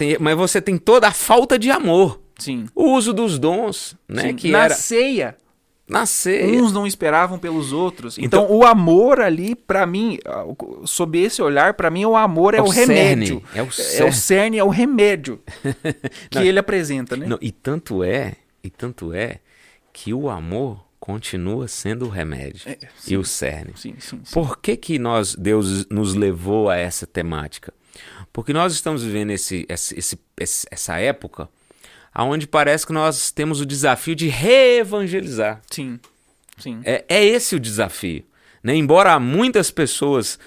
tem toda a falta de amor. Sim. O uso dos dons, né? Sim. Que Na era ceia. na ceia. Uns não esperavam pelos outros. Então o amor ali, pra mim, sob esse olhar, pra mim o amor é o remédio. É o cerne, é o remédio que ele apresenta, né? Não, e tanto é que o amor continua sendo o remédio e o cerne. Sim. Por que Deus nos levou a essa temática? Porque nós estamos vivendo essa época onde parece que nós temos o desafio de reevangelizar. Sim. É esse o desafio, né? Embora há muitas pessoas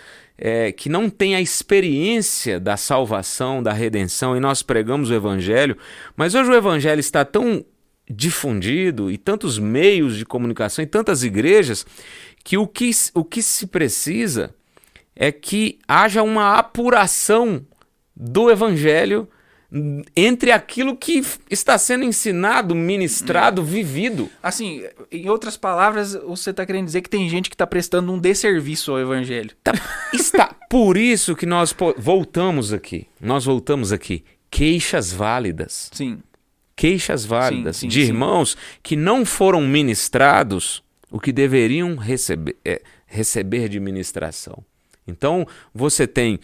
que não têm a experiência da salvação, da redenção, e nós pregamos o evangelho, mas hoje o evangelho está tão difundido e tantos meios de comunicação e tantas igrejas que o que se precisa é que haja uma apuração do evangelho entre aquilo que está sendo ensinado, ministrado, vivido. Assim, em outras palavras, você está querendo dizer que tem gente que está prestando um desserviço ao evangelho. Por isso que nós voltamos aqui. Queixas válidas. Sim. Queixas válidas de irmãos que não foram ministrados o que deveriam receber de ministração. Então, você tem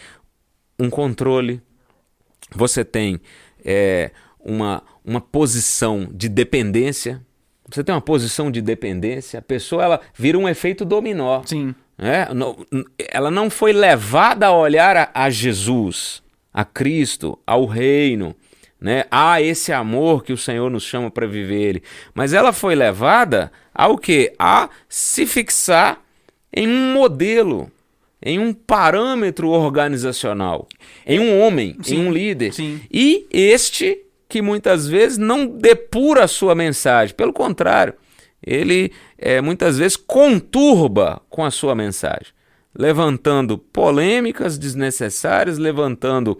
um controle, você tem uma posição de dependência. Você tem uma posição de dependência, a pessoa ela vira um efeito dominó. Sim. Ela não foi levada a olhar a Jesus, a Cristo, ao reino, né? A esse amor que o Senhor nos chama para viver ele. Mas ela foi levada ao quê? A se fixar em um modelo, em um parâmetro organizacional, em um homem, em um líder. Sim. E este que muitas vezes não depura a sua mensagem, pelo contrário, ele muitas vezes conturba com a sua mensagem, levantando polêmicas desnecessárias, levantando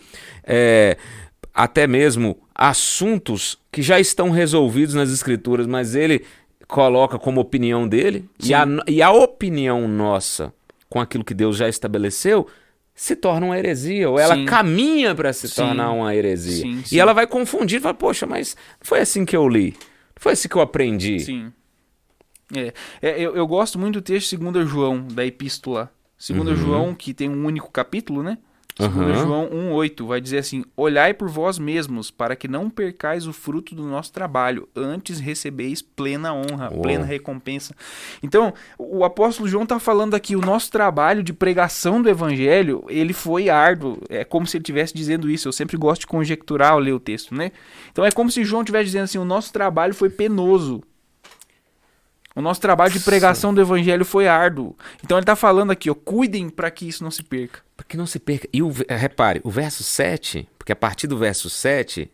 até mesmo assuntos que já estão resolvidos nas escrituras, mas ele coloca como opinião dele, e a opinião nossa com aquilo que Deus já estabeleceu se torna uma heresia, ou ela caminha para se tornar uma heresia. E ela vai confundir, fala, poxa, mas foi assim que eu li, foi assim que eu aprendi. Sim. Eu gosto muito do texto de 2 João, da epístola. 2 João, que tem um único capítulo, né? 2 João 1,8 vai dizer assim: olhai por vós mesmos, para que não percais o fruto do nosso trabalho, antes recebeis plena honra, plena recompensa. Então, o apóstolo João está falando aqui, o nosso trabalho de pregação do evangelho, ele foi árduo. É como se ele estivesse dizendo isso. Eu sempre gosto de conjecturar ao ler o texto, né? Então é como se João estivesse dizendo assim, o nosso trabalho foi penoso. O nosso trabalho de pregação do evangelho foi árduo. Então ele está falando aqui, cuidem para que isso não se perca. Para que não se perca. E repare, o verso 7, porque a partir do verso 7,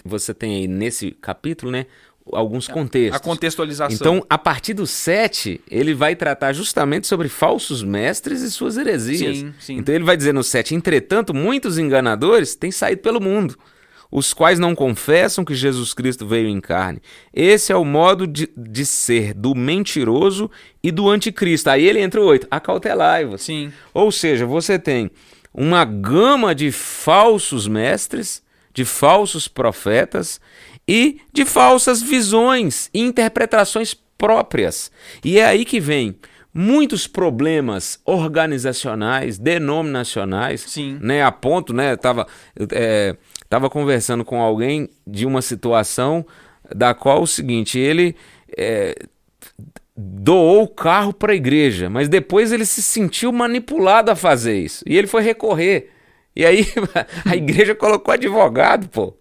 você tem aí nesse capítulo, né, alguns contextos. A contextualização. Então, a partir do 7, ele vai tratar justamente sobre falsos mestres e suas heresias. Sim. Então ele vai dizer no 7, entretanto, muitos enganadores têm saído pelo mundo, os quais não confessam que Jesus Cristo veio em carne. Esse é o modo de ser do mentiroso e do anticristo. Aí ele entra o 8, acautelai-vos. Sim. Ou seja, você tem uma gama de falsos mestres, de falsos profetas e de falsas visões e interpretações próprias. E é aí que vem muitos problemas organizacionais, denominacionais, né, a ponto, né, estava conversando com alguém de uma situação da qual o seguinte, ele doou o carro para a igreja, mas depois ele se sentiu manipulado a fazer isso. E ele foi recorrer. E aí a igreja colocou advogado, pô.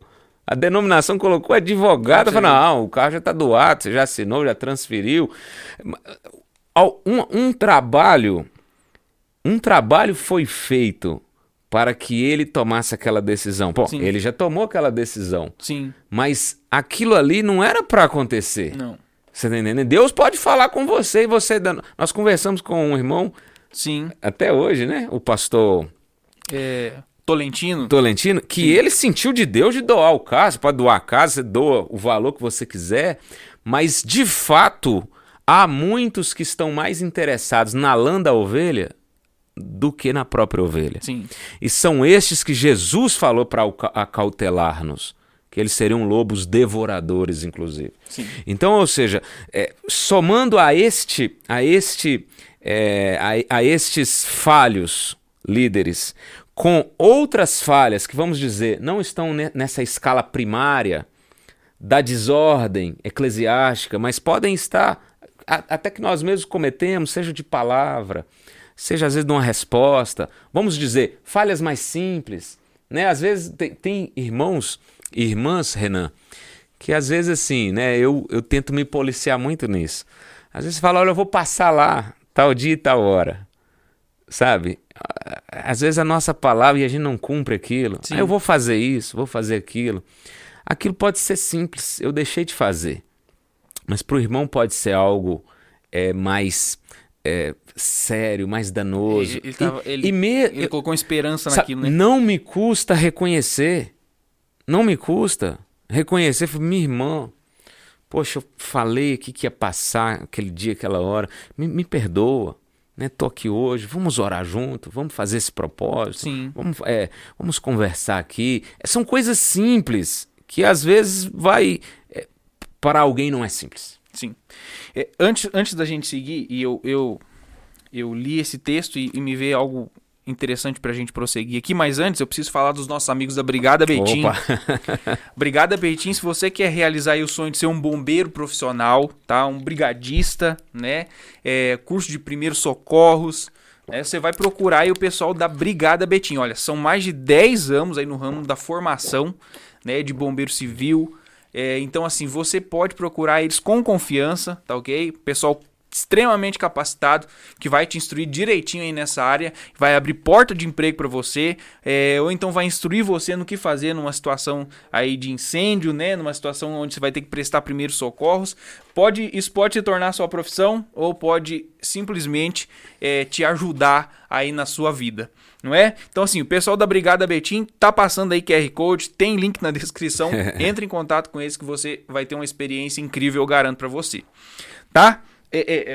A denominação colocou advogado. Falou, não, o carro já está doado, você já assinou, já transferiu. Um trabalho foi feito para que ele tomasse aquela decisão. Pô, ele já tomou aquela decisão. Sim. Mas aquilo ali não era para acontecer. Não. Você tá entendendo? Deus pode falar com você e você... Nós conversamos com um irmão, sim, até hoje, né? O pastor... Tolentino, que ele sentiu de Deus de doar o carro. Você pode doar a casa, você doa o valor que você quiser, mas de fato há muitos que estão mais interessados na lã da ovelha do que na própria ovelha. Sim. E são estes que Jesus falou para acautelar-nos, que eles seriam lobos devoradores, inclusive. Sim. Então, ou seja, somando a estes falhos líderes, com outras falhas que, vamos dizer, não estão nessa escala primária da desordem eclesiástica, mas podem estar, até que nós mesmos cometemos, seja de palavra, seja às vezes de uma resposta, vamos dizer, falhas mais simples, né? Às vezes tem irmãos e irmãs, Renan, que às vezes assim, né, eu tento me policiar muito nisso. Às vezes você fala, olha, eu vou passar lá, tal dia e tal hora. Sabe? Às vezes a nossa palavra e a gente não cumpre aquilo. Eu vou fazer isso, vou fazer aquilo. Aquilo pode ser simples, eu deixei de fazer. Mas para o irmão pode ser algo mais sério, mais danoso. Ele colocou esperança naquilo, né? Não me custa reconhecer. Não me custa reconhecer. Minha irmã, poxa, eu falei aqui que ia passar aquele dia, aquela hora. Me perdoa. Tô aqui hoje, vamos orar junto, vamos fazer esse propósito, sim, vamos conversar aqui. São coisas simples, que às vezes para alguém não é simples. Sim. Antes da gente seguir, e eu li esse texto e me veio algo interessante pra gente prosseguir aqui, mas antes eu preciso falar dos nossos amigos da Brigada Betim. Brigada Betim, se você quer realizar aí o sonho de ser um bombeiro profissional, tá? Um brigadista, né? Curso de primeiros socorros, né? Você vai procurar aí o pessoal da Brigada Betim. Olha, são mais de 10 anos aí no ramo da formação, né? De bombeiro civil. Então, assim, você pode procurar eles com confiança, tá ok? Pessoal extremamente capacitado, que vai te instruir direitinho aí nessa área, vai abrir porta de emprego para você, ou então vai instruir você no que fazer numa situação aí de incêndio, né, numa situação onde você vai ter que prestar primeiros socorros. Isso pode se tornar sua profissão, ou pode simplesmente te ajudar aí na sua vida, não é? Então, assim, o pessoal da Brigada Betim tá passando aí QR Code, tem link na descrição, entre em contato com eles que você vai ter uma experiência incrível, eu garanto para você, tá?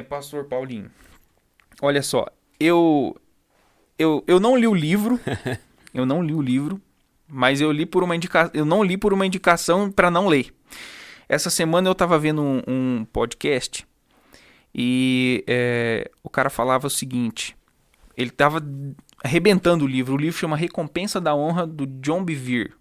Pastor Paulinho, olha só, eu não li o livro, mas eu não li por uma indicação para não ler. Essa semana eu estava vendo um podcast e o cara falava o seguinte, ele estava arrebentando o livro chama Recompensa da Honra, do John Bevere.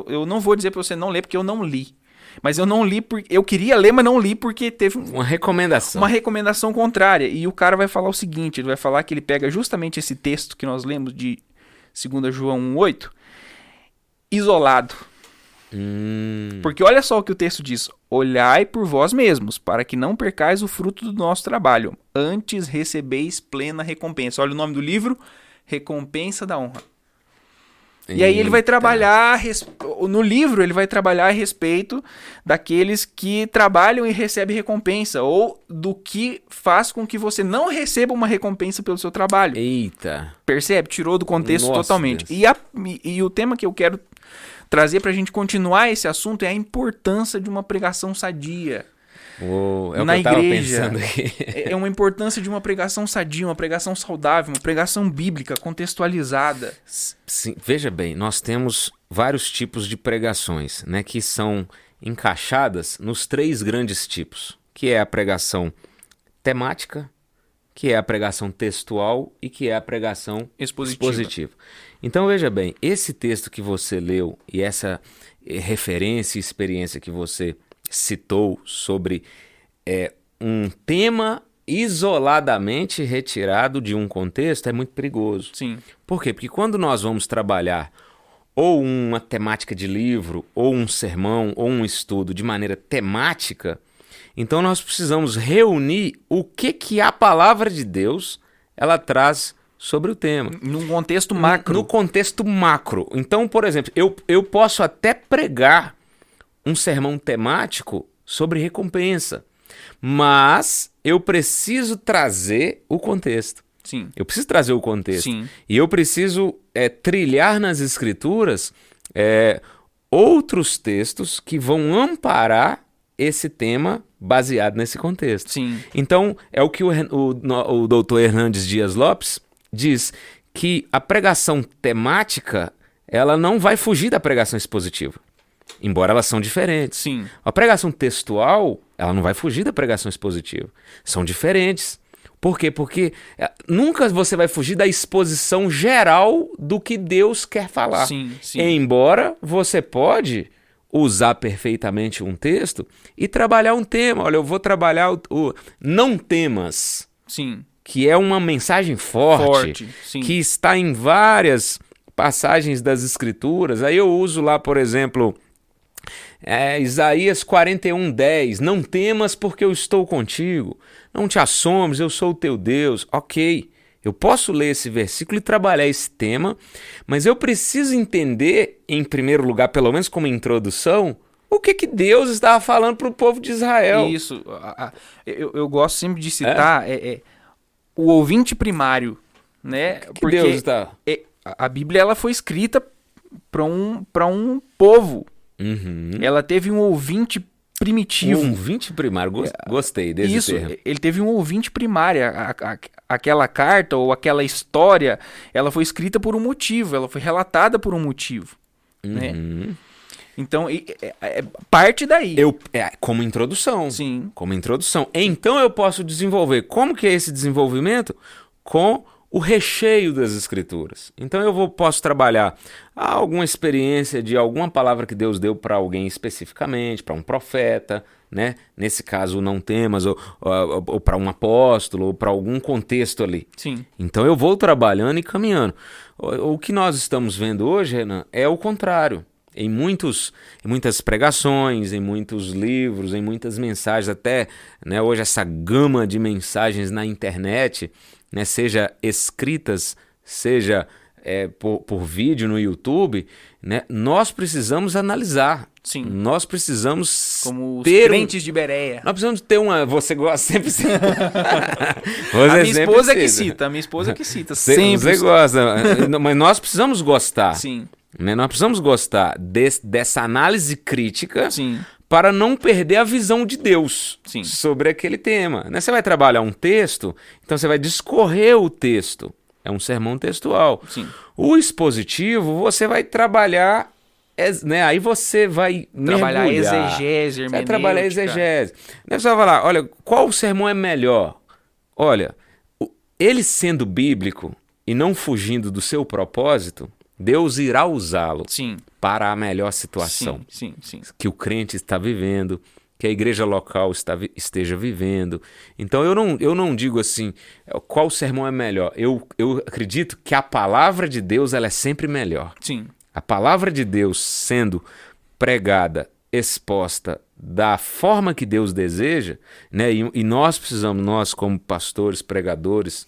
Eu não vou dizer para você não ler, porque eu não li. Mas eu não li, eu queria ler, mas não li porque teve uma recomendação contrária. E o cara vai falar o seguinte, ele vai falar que ele pega justamente esse texto que nós lemos de 2 João 1,8, isolado. Porque olha só o que o texto diz: olhai por vós mesmos, para que não percais o fruto do nosso trabalho, antes recebeis plena recompensa. Olha o nome do livro, Recompensa da Honra. E aí ele vai trabalhar, no livro ele vai trabalhar a respeito daqueles que trabalham e recebem recompensa, ou do que faz com que você não receba uma recompensa pelo seu trabalho. Eita! Percebe? Tirou do contexto totalmente. E o tema que eu quero trazer pra gente continuar esse assunto é a importância de uma pregação sadia. Na igreja. É uma importância de uma pregação sadia, uma pregação saudável, uma pregação bíblica, contextualizada. Sim, veja bem, nós temos vários tipos de pregações, né, que são encaixadas nos 3 grandes tipos, que é a pregação temática, que é a pregação textual e que é a pregação expositiva. Então veja bem, esse texto que você leu e essa referência e experiência que você citou sobre um tema isoladamente retirado de um contexto é muito perigoso. Sim. Por quê? Porque quando nós vamos trabalhar ou uma temática de livro, ou um sermão, ou um estudo de maneira temática, então nós precisamos reunir o que a palavra de Deus ela traz sobre o tema. Num contexto macro. No contexto macro. Então, por exemplo, eu posso até pregar um sermão temático sobre recompensa, mas eu preciso trazer o contexto. Sim. Eu preciso trazer o contexto. Sim. E eu preciso trilhar nas Escrituras outros textos que vão amparar esse tema baseado nesse contexto. Sim. Então, é o que o doutor Hernandes Dias Lopes diz, que a pregação temática ela não vai fugir da pregação expositiva, embora elas são diferentes. Sim. A pregação textual ela não vai fugir da pregação expositiva. São diferentes. Por quê? Porque nunca você vai fugir da exposição geral do que Deus quer falar. Sim, sim. Embora você pode usar perfeitamente um texto e trabalhar um tema. Olha, eu vou trabalhar o não temas. Sim. Que é uma mensagem forte sim. Que está em várias passagens das Escrituras. Aí eu uso lá, por exemplo, Isaías 41:10. Não temas porque eu estou contigo. Não te assombres, eu sou o teu Deus. Ok, eu posso ler esse versículo e trabalhar esse tema, mas eu preciso entender, em primeiro lugar, pelo menos como introdução, o que Deus estava falando para o povo de Israel. Isso. Eu gosto sempre de citar o ouvinte primário, né? Porque Deus está... A Bíblia ela foi escrita para um povo. Uhum. Ela teve um ouvinte primitivo. Um ouvinte primário, gostei desse termo. Ele teve um ouvinte primário. Aquela carta ou aquela história, ela foi escrita por um motivo, ela foi relatada por um motivo. Uhum. Né? Então, parte daí. Como introdução. Sim. Como introdução. Então eu posso desenvolver. Como que é esse desenvolvimento? Com o recheio das Escrituras. Então eu posso trabalhar alguma experiência de alguma palavra que Deus deu para alguém especificamente, para um profeta, né? Nesse caso não temas, ou para um apóstolo, ou para algum contexto ali. Sim. Então eu vou trabalhando e caminhando. O que nós estamos vendo hoje, Renan, é o contrário. Em muitas pregações, em muitos livros, em muitas mensagens, até né, hoje essa gama de mensagens na internet, né, seja escritas, seja por vídeo no YouTube, né, nós precisamos analisar. Sim. Nós precisamos como os ter crentes de Bereia. Nós precisamos ter uma... Você gosta sempre... A minha esposa que cita. A minha esposa que cita. Sempre. Você gosta. Mas nós precisamos gostar. Sim. Né? Nós precisamos gostar dessa análise crítica. Sim. Para não perder a visão de Deus. Sim. Sobre aquele tema. Né? Você vai trabalhar um texto, então você vai discorrer o texto. É um sermão textual. Sim. O expositivo, você vai trabalhar... Né? Aí você vai trabalhar mergulhar. Exegese, hermenêutica. Vai trabalhar exegese. Você vai falar, olha, qual sermão é melhor? Olha, ele sendo bíblico e não fugindo do seu propósito, Deus irá usá-lo para a melhor situação sim. que o crente está vivendo, que a igreja local esteja vivendo. Então eu não digo assim, qual sermão é melhor. Eu acredito que a palavra de Deus ela é sempre melhor. Sim. A palavra de Deus sendo pregada, exposta da forma que Deus deseja, né? E nós precisamos, nós como pastores, pregadores,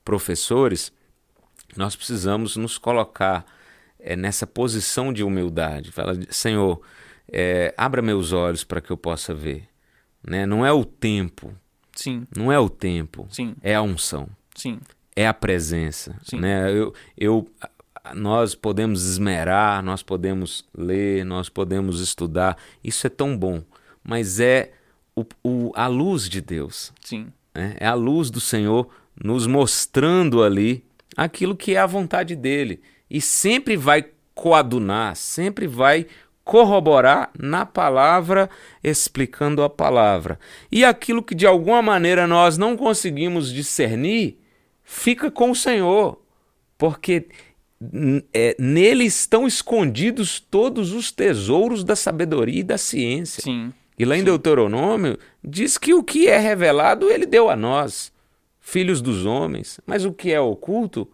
professores, nós precisamos nos colocar nessa posição de humildade. Fala, Senhor, abra meus olhos para que eu possa ver. Né? Não é o tempo. Sim. Não é o tempo. Sim. É a unção. Sim. É a presença. Sim. Né? Nós podemos esmerar, nós podemos ler, nós podemos estudar. Isso é tão bom. Mas é a luz de Deus. Sim. Né? É a luz do Senhor nos mostrando ali aquilo que é a vontade dele. E sempre vai coadunar, sempre vai corroborar na palavra, explicando a palavra. E aquilo que de alguma maneira nós não conseguimos discernir, fica com o Senhor. Porque nele estão escondidos todos os tesouros da sabedoria e da ciência. Sim. E lá em Deuteronômio diz que o que é revelado ele deu a nós, filhos dos homens, mas o que é oculto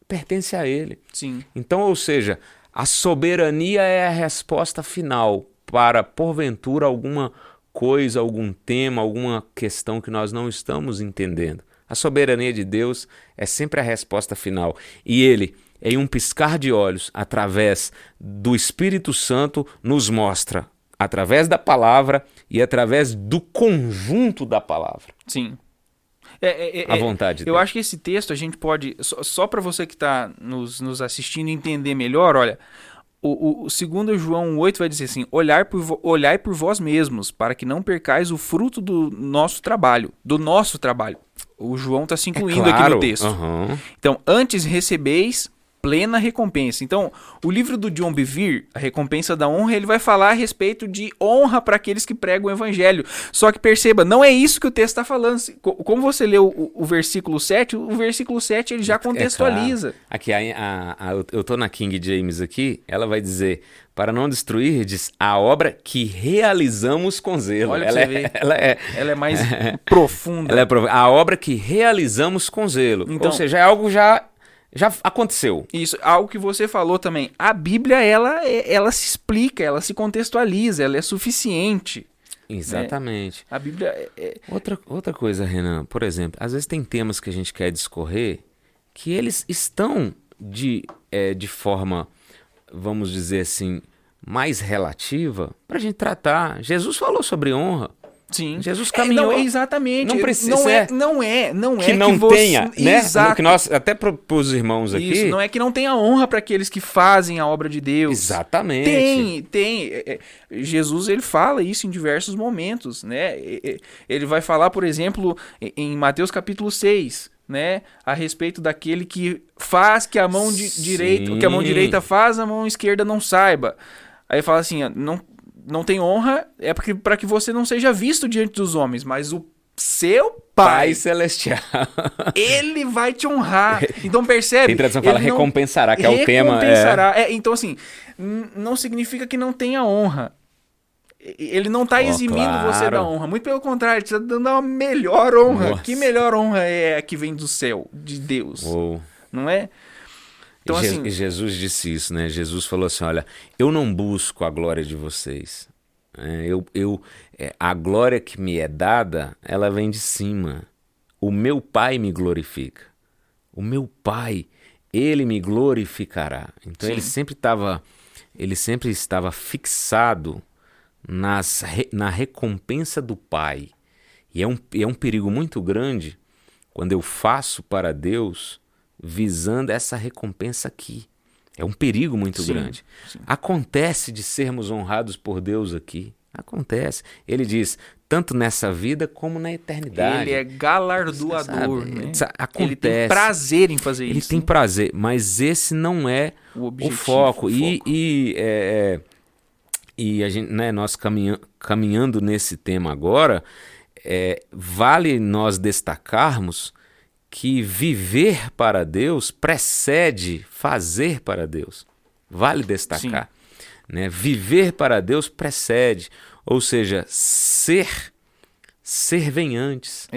pertence a ele. Sim. Então, ou seja, a soberania é a resposta final para, porventura, alguma coisa, algum tema, alguma questão que nós não estamos entendendo. A soberania de Deus é sempre a resposta final. E ele, em um piscar de olhos, através do Espírito Santo, nos mostra, através da palavra e através do conjunto da palavra. Sim. A vontade dele. Eu acho que esse texto a gente pode, só para você que está nos assistindo entender melhor, olha, o 2 João 8 vai dizer assim, olhai por vós mesmos, para que não percais o fruto do nosso trabalho. O João está se incluindo aqui no texto. Uhum. Então, antes recebeis plena recompensa. Então, o livro do John Bevere, A Recompensa da Honra, ele vai falar a respeito de honra para aqueles que pregam o evangelho. Só que perceba, não é isso que o texto está falando. Como você leu o versículo 7, o versículo 7 ele já contextualiza. Claro. Aqui, eu estou na King James aqui, ela vai dizer, para não destruir, diz, a obra que realizamos com zelo. Olha ela é mais profunda. A obra que realizamos com zelo. Então, ou seja, é algo já aconteceu. Isso, algo que você falou também. A Bíblia, ela se explica, ela se contextualiza, ela é suficiente. Exatamente. A Bíblia Outra coisa, Renan, por exemplo, às vezes tem temas que a gente quer discorrer que eles estão de forma, vamos dizer assim, mais relativa para a gente tratar. Jesus falou sobre honra. Sim. Jesus caminhou. Exatamente. Não precisa. Não é que não você tenha, né? Exato. Que nós, até para os irmãos aqui. Isso, não é que não tenha honra para aqueles que fazem a obra de Deus. Exatamente. Tem. Jesus, ele fala isso em diversos momentos, né? Ele vai falar, por exemplo, em Mateus capítulo 6, né? A respeito daquele que faz que a mão direita, que a mão direita faz, a mão esquerda não saiba. Aí fala assim, não tem honra, é para que você não seja visto diante dos homens, mas o seu Pai Celestial, ele vai te honrar. Então percebe? Tem tradução que fala recompensará, que é o tema. Recompensará. Então assim, não significa que não tenha honra. Ele não está eximindo você da honra. Muito pelo contrário, ele está dando uma melhor honra. Nossa. Que melhor honra é a que vem do céu, de Deus? Uou. Não é? Então, assim, Jesus disse isso, né? Jesus falou assim, olha, eu não busco a glória de vocês. A glória que me é dada, ela vem de cima. O meu Pai me glorifica. O meu Pai, Ele me glorificará. Então ele sempre estava fixado na recompensa do Pai. E é um perigo muito grande quando eu faço para Deus visando essa recompensa aqui. É um perigo muito grande. Sim. Acontece de sermos honrados por Deus aqui. Acontece. Ele diz, tanto nessa vida como na eternidade. Ele é galardoador, né? Acontece. Ele tem prazer em fazer isso. Ele tem prazer, mas esse não é o foco. E a gente, né, nós caminhando nesse tema agora, vale nós destacarmos que viver para Deus precede fazer para Deus. Vale destacar. Né? Viver para Deus precede. Ou seja, ser vem antes.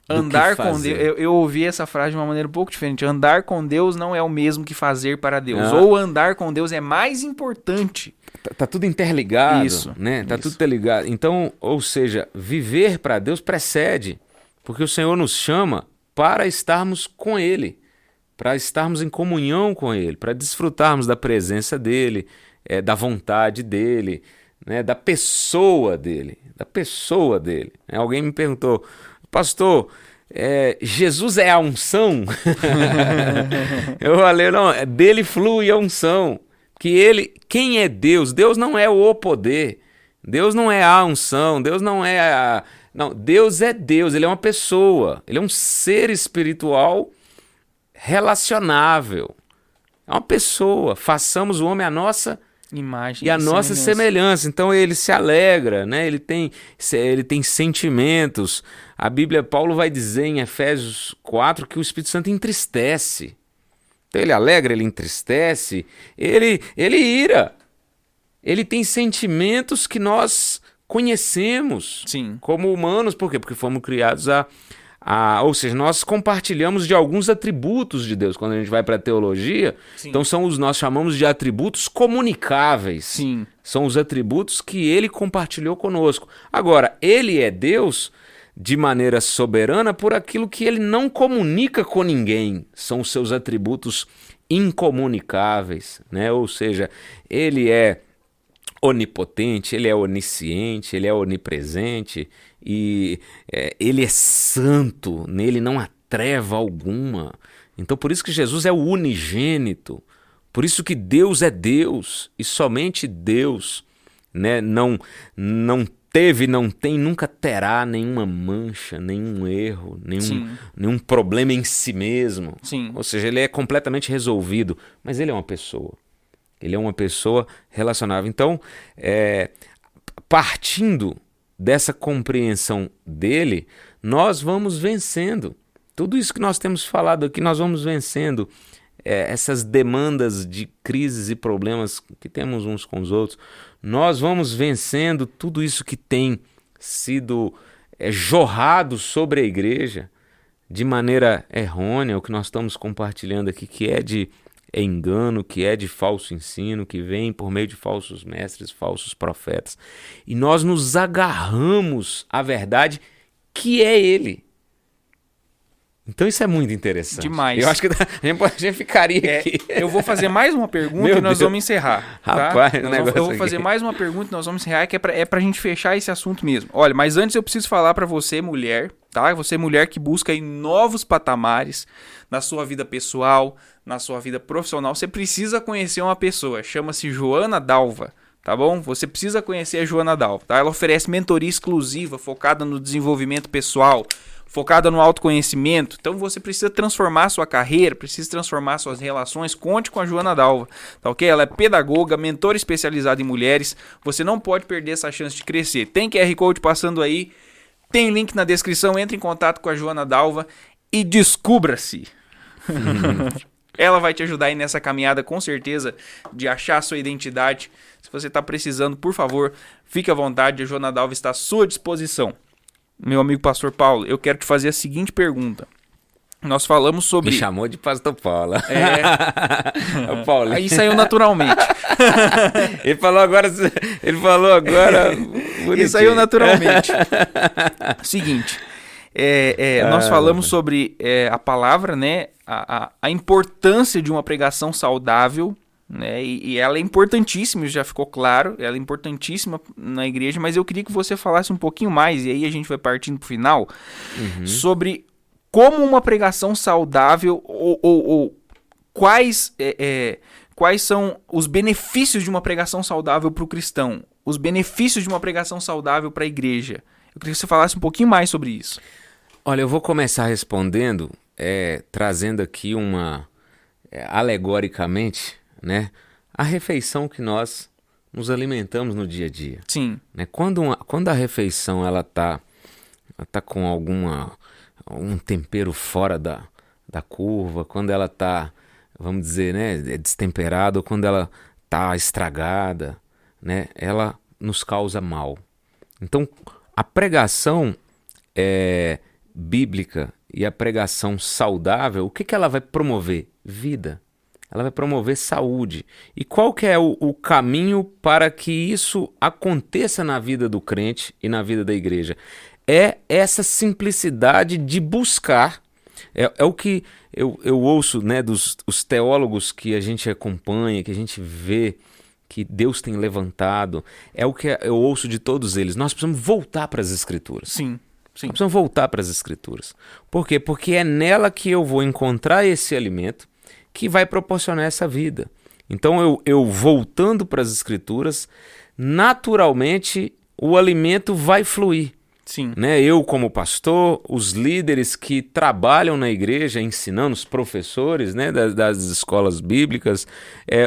Andar com Deus. Eu ouvi essa frase de uma maneira um pouco diferente. Andar com Deus não é o mesmo que fazer para Deus. Ou andar com Deus é mais importante. Tá tudo interligado. Isso. Né? Tá tudo interligado. Então, ou seja, viver para Deus precede. Porque o Senhor nos chama para estarmos com Ele, para estarmos em comunhão com Ele, para desfrutarmos da presença dEle, da vontade dEle, né, da pessoa dEle. Alguém me perguntou, pastor, Jesus é a unção? Eu falei, não, dele flui a unção. Quem é Deus? Deus não é o poder, Deus não é a unção, Deus não é a... Não, Deus é Deus, Ele é uma pessoa, Ele é um ser espiritual relacionável. É uma pessoa, façamos o homem à nossa imagem e a nossa semelhança. Então Ele se alegra, né? Ele tem sentimentos. A Bíblia, Paulo vai dizer em Efésios 4 que o Espírito Santo entristece. Então Ele alegra, Ele entristece, Ele ira. Ele tem sentimentos que nós conhecemos Sim. como humanos. Por quê? Porque fomos criados ou seja, nós compartilhamos de alguns atributos de Deus. Quando a gente vai para a teologia, Sim. então nós chamamos de atributos comunicáveis. Sim. São os atributos que ele compartilhou conosco. Agora, ele é Deus de maneira soberana por aquilo que ele não comunica com ninguém. São os seus atributos incomunicáveis, né? Ou seja, ele é onipotente, ele é onisciente, ele é onipresente e ele é santo, nele não há treva alguma. Então por isso que Jesus é o unigênito, por isso que Deus é Deus e somente Deus, né? Não teve, não tem, nunca terá nenhuma mancha, nenhum erro, nenhum problema em si mesmo. Sim. Ou seja, ele é completamente resolvido, mas ele é uma pessoa. Ele é uma pessoa relacionável. Então, partindo dessa compreensão dele, nós vamos vencendo. Tudo isso que nós temos falado aqui, nós vamos vencendo. Essas demandas de crises e problemas que temos uns com os outros, nós vamos vencendo tudo isso que tem sido jorrado sobre a igreja de maneira errônea, o que nós estamos compartilhando aqui, que é de engano, que é de falso ensino, que vem por meio de falsos mestres, falsos profetas. E nós nos agarramos à verdade que é ele. Então isso é muito interessante. Demais. Eu acho que a gente ficaria aqui. Eu vou fazer mais uma pergunta e nós vamos encerrar. Tá? Rapaz, eu vou fazer mais uma pergunta e nós vamos encerrar, que é pra gente fechar esse assunto mesmo. Olha, mas antes eu preciso falar pra você, mulher, tá? Você, mulher que busca aí novos patamares na sua vida pessoal, na sua vida profissional, você precisa conhecer uma pessoa. Chama-se Joana Dalva. Tá bom? Você precisa conhecer a Joana Dalva, tá? Ela oferece mentoria exclusiva, focada no desenvolvimento pessoal, focada no autoconhecimento. Então você precisa transformar sua carreira, precisa transformar suas relações. Conte com a Joana Dalva, tá ok? Ela é pedagoga, mentora especializada em mulheres. Você não pode perder essa chance de crescer. Tem QR Code passando aí, tem link na descrição. Entre em contato com a Joana Dalva e descubra-se. Ela vai te ajudar aí nessa caminhada, com certeza, de achar a sua identidade. Se você está precisando, por favor, fique à vontade. A Joana Dalva está à sua disposição. Meu amigo Pastor Paulo, eu quero te fazer a seguinte pergunta. Nós falamos sobre... Me chamou de Pastor Paulo. Paulo. Aí saiu naturalmente. Ele falou agora... Ele saiu naturalmente. Seguinte... nós falamos sobre a palavra, né? A importância de uma pregação saudável, né? E ela é importantíssima, já ficou claro. Ela é importantíssima na igreja, mas eu queria que você falasse um pouquinho mais, e aí a gente vai partindo pro final, sobre como uma pregação saudável ou quais são os benefícios de uma pregação saudável para o cristão, os benefícios de uma pregação saudável para a igreja. Eu queria que você falasse um pouquinho mais sobre isso. Olha, eu vou começar respondendo, trazendo aqui alegoricamente, né, a refeição que nós nos alimentamos no dia a dia. Sim. Né? Quando a refeição ela tá com um tempero fora da curva, quando ela tá, vamos dizer, né, destemperada, ou quando ela tá estragada, né, ela nos causa mal. Então, a pregação bíblica e a pregação saudável, o que ela vai promover? Vida. Ela vai promover saúde. E qual que é o caminho para que isso aconteça na vida do crente e na vida da igreja? É essa simplicidade de buscar. É o que eu ouço, né, os teólogos que a gente acompanha, que a gente vê, que Deus tem levantado, é o que eu ouço de todos eles. Nós precisamos voltar para as Escrituras. Sim. Nós precisamos voltar para as Escrituras. Por quê? Porque é nela que eu vou encontrar esse alimento que vai proporcionar essa vida. Então, eu voltando para as Escrituras, naturalmente o alimento vai fluir. Sim. Né? Eu, como pastor, os líderes que trabalham na igreja, ensinando, os professores, né, das escolas bíblicas,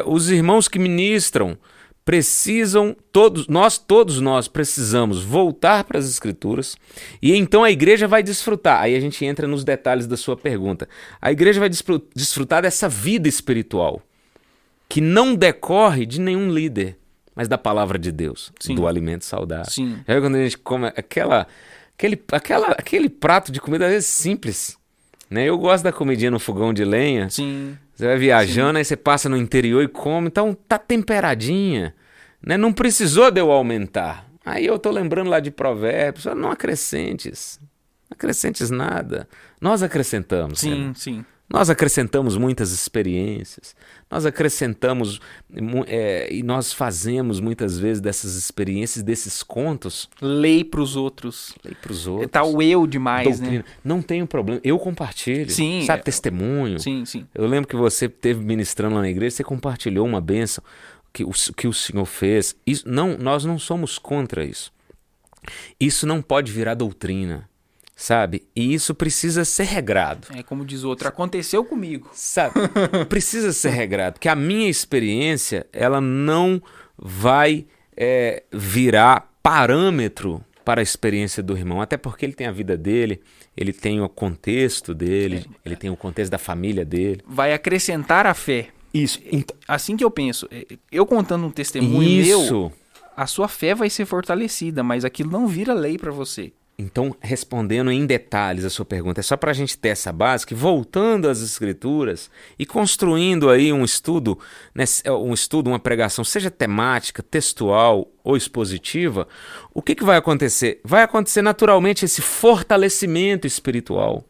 os irmãos que ministram, precisam, todos nós precisamos voltar para as Escrituras, e então a igreja vai desfrutar. Aí a gente entra nos detalhes da sua pergunta. A igreja vai desfrutar dessa vida espiritual, que não decorre de nenhum líder, mas da palavra de Deus, Sim. do alimento saudável. Sim. Já quando a gente come aquele prato de comida, às vezes simples, né? Eu gosto da comidinha no fogão de lenha. Sim. Você vai viajando, aí você passa no interior e come, então tá temperadinha, né? Não precisou de eu aumentar. Aí eu tô lembrando lá de Provérbios, não acrescentes nada. Nós acrescentamos. Sim, né? sim. Nós acrescentamos muitas experiências, nós acrescentamos e nós fazemos muitas vezes dessas experiências, desses contos. Lei pros outros. Lei pros outros. Tá o eu demais, doutrina. né? Não tenho problema, eu compartilho. Sim. Sabe, testemunho. Sim, sim. Eu lembro que você esteve ministrando lá na igreja, você compartilhou uma bênção que o Senhor fez. Isso, não, nós não somos contra isso. Isso não pode virar doutrina. Sabe? E isso precisa ser regrado. É como diz o outro, aconteceu comigo. Sabe? Precisa ser regrado. Porque a minha experiência, ela não vai virar parâmetro para a experiência do irmão. Até porque ele tem a vida dele, ele tem o contexto dele, ele tem o contexto da família dele. Vai acrescentar a fé. Isso. Assim que eu penso. Eu contando um testemunho meu, a sua fé vai ser fortalecida, mas aquilo não vira lei para você. Então, respondendo em detalhes a sua pergunta, é só para a gente ter essa base, que voltando às Escrituras e construindo aí um estudo, né, uma pregação, seja temática, textual ou expositiva, o que vai acontecer? Vai acontecer naturalmente esse fortalecimento espiritual,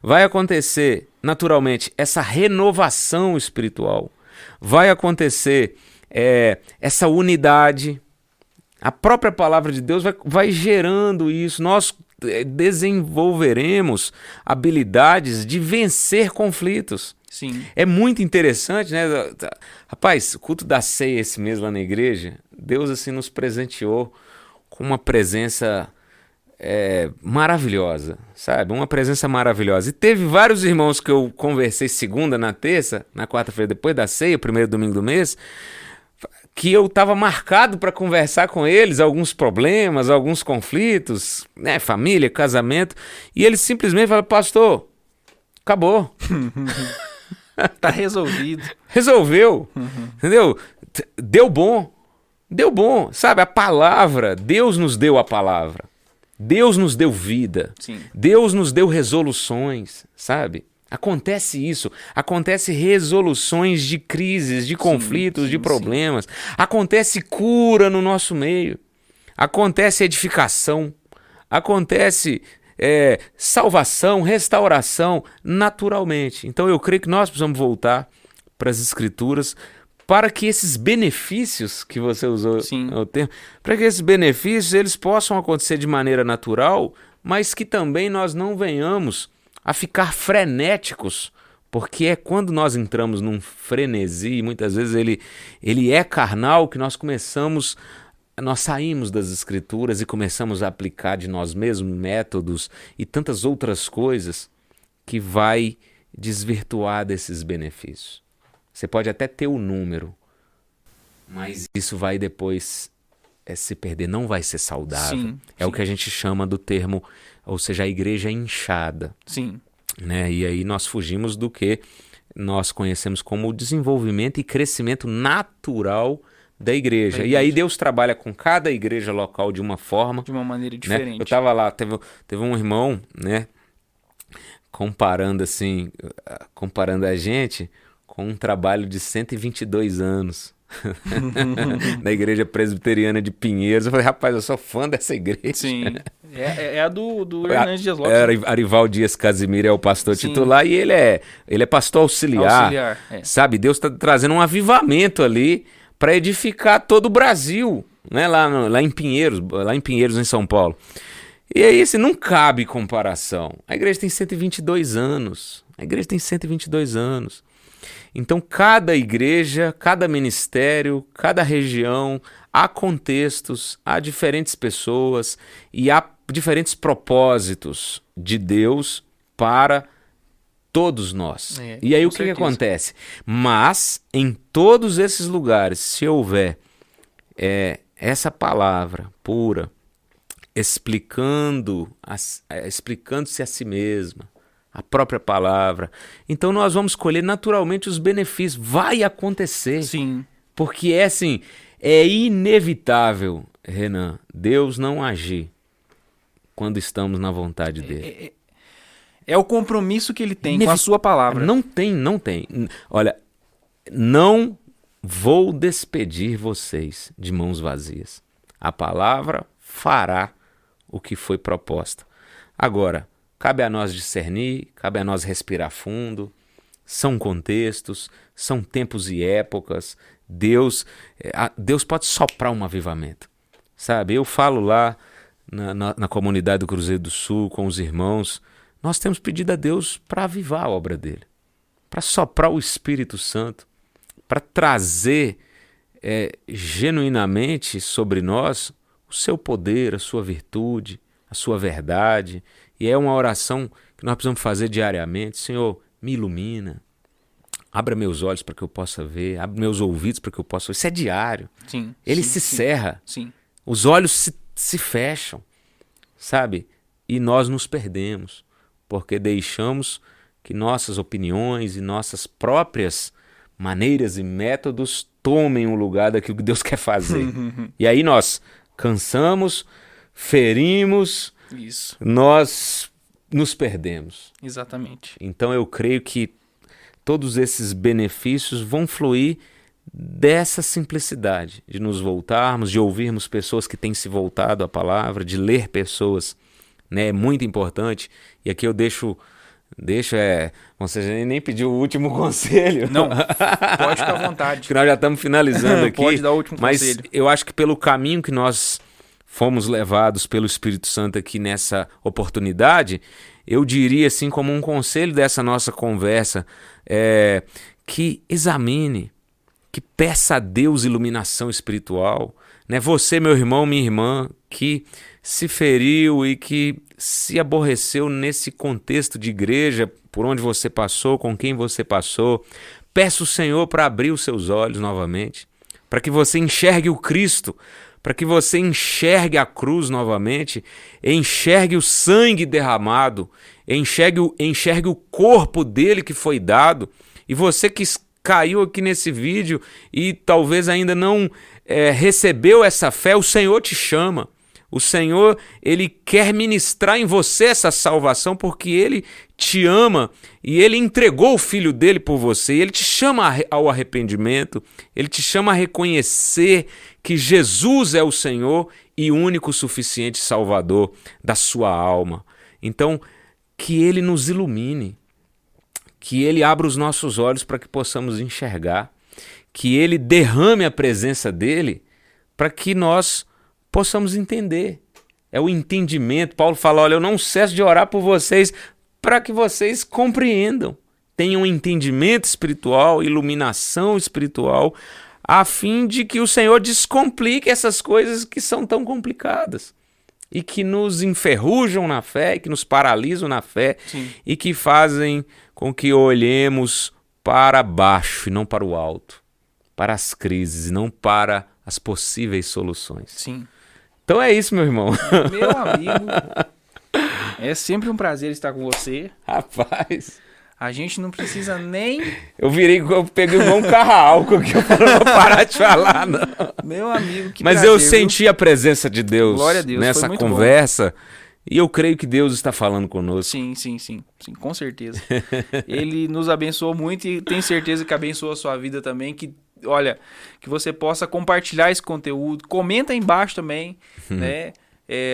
vai acontecer naturalmente essa renovação espiritual, vai acontecer essa unidade. A própria palavra de Deus vai gerando isso. Nós desenvolveremos habilidades de vencer conflitos. Sim. É muito interessante, né? Rapaz, o culto da ceia esse mês lá na igreja, Deus assim nos presenteou com uma presença maravilhosa, sabe? Uma presença maravilhosa. E teve vários irmãos que eu conversei segunda, na terça, na quarta-feira, depois da ceia, o primeiro domingo do mês, que eu estava marcado para conversar com eles, alguns problemas, alguns conflitos, né, família, casamento, e eles simplesmente falaram, pastor, acabou. Tá resolvido. Resolveu, entendeu? Deu bom, sabe? A palavra, Deus nos deu a palavra, Deus nos deu vida, Sim. Deus nos deu resoluções, sabe? Acontece isso, acontece resoluções de crises, de conflitos, de problemas, acontece cura no nosso meio, acontece edificação, acontece salvação, restauração naturalmente. Então eu creio que nós precisamos voltar para as Escrituras para que esses benefícios que você usou o termo, para que esses benefícios eles possam acontecer de maneira natural, mas que também nós não venhamos a ficar frenéticos, porque é quando nós entramos num frenesi, muitas vezes ele é carnal, que nós saímos das Escrituras e começamos a aplicar de nós mesmos métodos e tantas outras coisas que vai desvirtuar desses benefícios. Você pode até ter o número, mas isso vai depois se perder, não vai ser saudável. Sim. O que a gente chama do termo, ou seja, a igreja inchada. Sim. Né? E aí nós fugimos do que nós conhecemos como o desenvolvimento e crescimento natural da igreja. E aí Deus trabalha com cada igreja local de uma forma. De uma maneira diferente. Né? Eu estava lá, teve um irmão, né, comparando a gente com um trabalho de 122 anos. Da igreja presbiteriana de Pinheiros. Eu falei, rapaz, eu sou fã dessa igreja. Sim. É a do Hernandes Dias Lopes. Arival Dias Casimiro é o pastor titular e ele é pastor auxiliar. Sabe, Deus está trazendo um avivamento ali para edificar todo o Brasil, né? Lá em Pinheiros, em São Paulo. E aí, assim, não cabe comparação. A igreja tem 122 anos. Então, cada igreja, cada ministério, cada região, há contextos, há diferentes pessoas e há diferentes propósitos de Deus para todos nós. E aí o que acontece? Mas, em todos esses lugares, se houver essa palavra pura, explicando-se a si mesma, a própria palavra, então nós vamos colher naturalmente os benefícios. Vai acontecer. Sim. Porque É inevitável, Renan, Deus não agir quando estamos na vontade dele. É o compromisso que ele tem com a sua palavra. Não tem. Olha, não vou despedir vocês de mãos vazias. A palavra fará o que foi proposta. Agora, cabe a nós discernir, cabe a nós respirar fundo. São contextos, são tempos e épocas. Deus pode soprar um avivamento. Sabe, eu falo lá na comunidade do Cruzeiro do Sul, com os irmãos, nós temos pedido a Deus para avivar a obra dele, para soprar o Espírito Santo, para trazer genuinamente sobre nós o seu poder, a sua virtude, a sua verdade. E é uma oração que nós precisamos fazer diariamente. Senhor, me ilumina, abra meus olhos para que eu possa ver, abre meus ouvidos para que eu possa ouvir. Isso é diário. Sim, ele sim, se sim, cerra, sim. Os olhos se fecham, sabe? E nós nos perdemos, porque deixamos que nossas opiniões e nossas próprias maneiras e métodos tomem o lugar daquilo que Deus quer fazer. E aí nós cansamos, ferimos, isso. Nós nos perdemos. Exatamente. Então eu creio que todos esses benefícios vão fluir dessa simplicidade, de nos voltarmos, de ouvirmos pessoas que têm se voltado à palavra, de ler pessoas, né? É muito importante. E aqui eu deixo você nem pediu o último conselho. Não, pode ficar à vontade. Que nós já estamos finalizando aqui. Pode dar o último mas conselho. Eu acho que pelo caminho que nós fomos levados pelo Espírito Santo aqui nessa oportunidade, eu diria assim como um conselho dessa nossa conversa, que examine, que peça a Deus iluminação espiritual, né? Você, meu irmão, minha irmã, que se feriu e que se aborreceu nesse contexto de igreja, por onde você passou, com quem você passou, peça o Senhor para abrir os seus olhos novamente, para que você enxergue o Cristo, para que você enxergue a cruz novamente, enxergue o sangue derramado, enxergue o corpo dele que foi dado. E você que caiu aqui nesse vídeo e talvez ainda não recebeu essa fé, o Senhor te chama. O Senhor, Ele quer ministrar em você essa salvação porque Ele te ama e Ele entregou o Filho dele por você. Ele te chama ao arrependimento, Ele te chama a reconhecer que Jesus é o Senhor e o único suficiente Salvador da sua alma. Então, que Ele nos ilumine, que Ele abra os nossos olhos para que possamos enxergar, que Ele derrame a presença dEle para que nós possamos entender. É o entendimento. Paulo fala, olha, eu não cesso de orar por vocês para que vocês compreendam, tenham entendimento espiritual, iluminação espiritual, a fim de que o Senhor descomplique essas coisas que são tão complicadas e que nos enferrujam na fé, que nos paralisam na fé. Sim. E que fazem com que olhemos para baixo e não para o alto, para as crises e não para as possíveis soluções. Sim. Então é isso, meu irmão. Meu amigo, é sempre um prazer estar com você. Rapaz, a gente não precisa nem... Eu peguei igual um carro a álcool que eu não vou parar de falar, não. Meu amigo, que Mas prazer, eu senti a presença de Deus, glória a Deus, nessa conversa. Bom. E eu creio que Deus está falando conosco. Sim, com certeza. Ele nos abençoou muito e tenho certeza que abençoa a sua vida também, que você possa compartilhar esse conteúdo. Comenta aí embaixo também, né?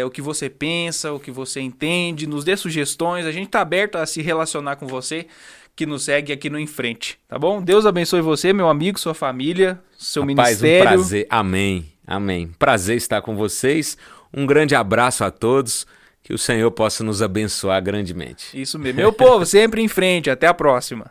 O que você pensa, o que você entende, nos dê sugestões. A gente está aberto a se relacionar com você que nos segue aqui no Em Frente, tá bom? Deus abençoe você, meu amigo, sua família, seu ministério. Um prazer. Amém. Prazer estar com vocês. Um grande abraço a todos. Que o Senhor possa nos abençoar grandemente. Isso mesmo. Meu povo, sempre em frente. Até a próxima.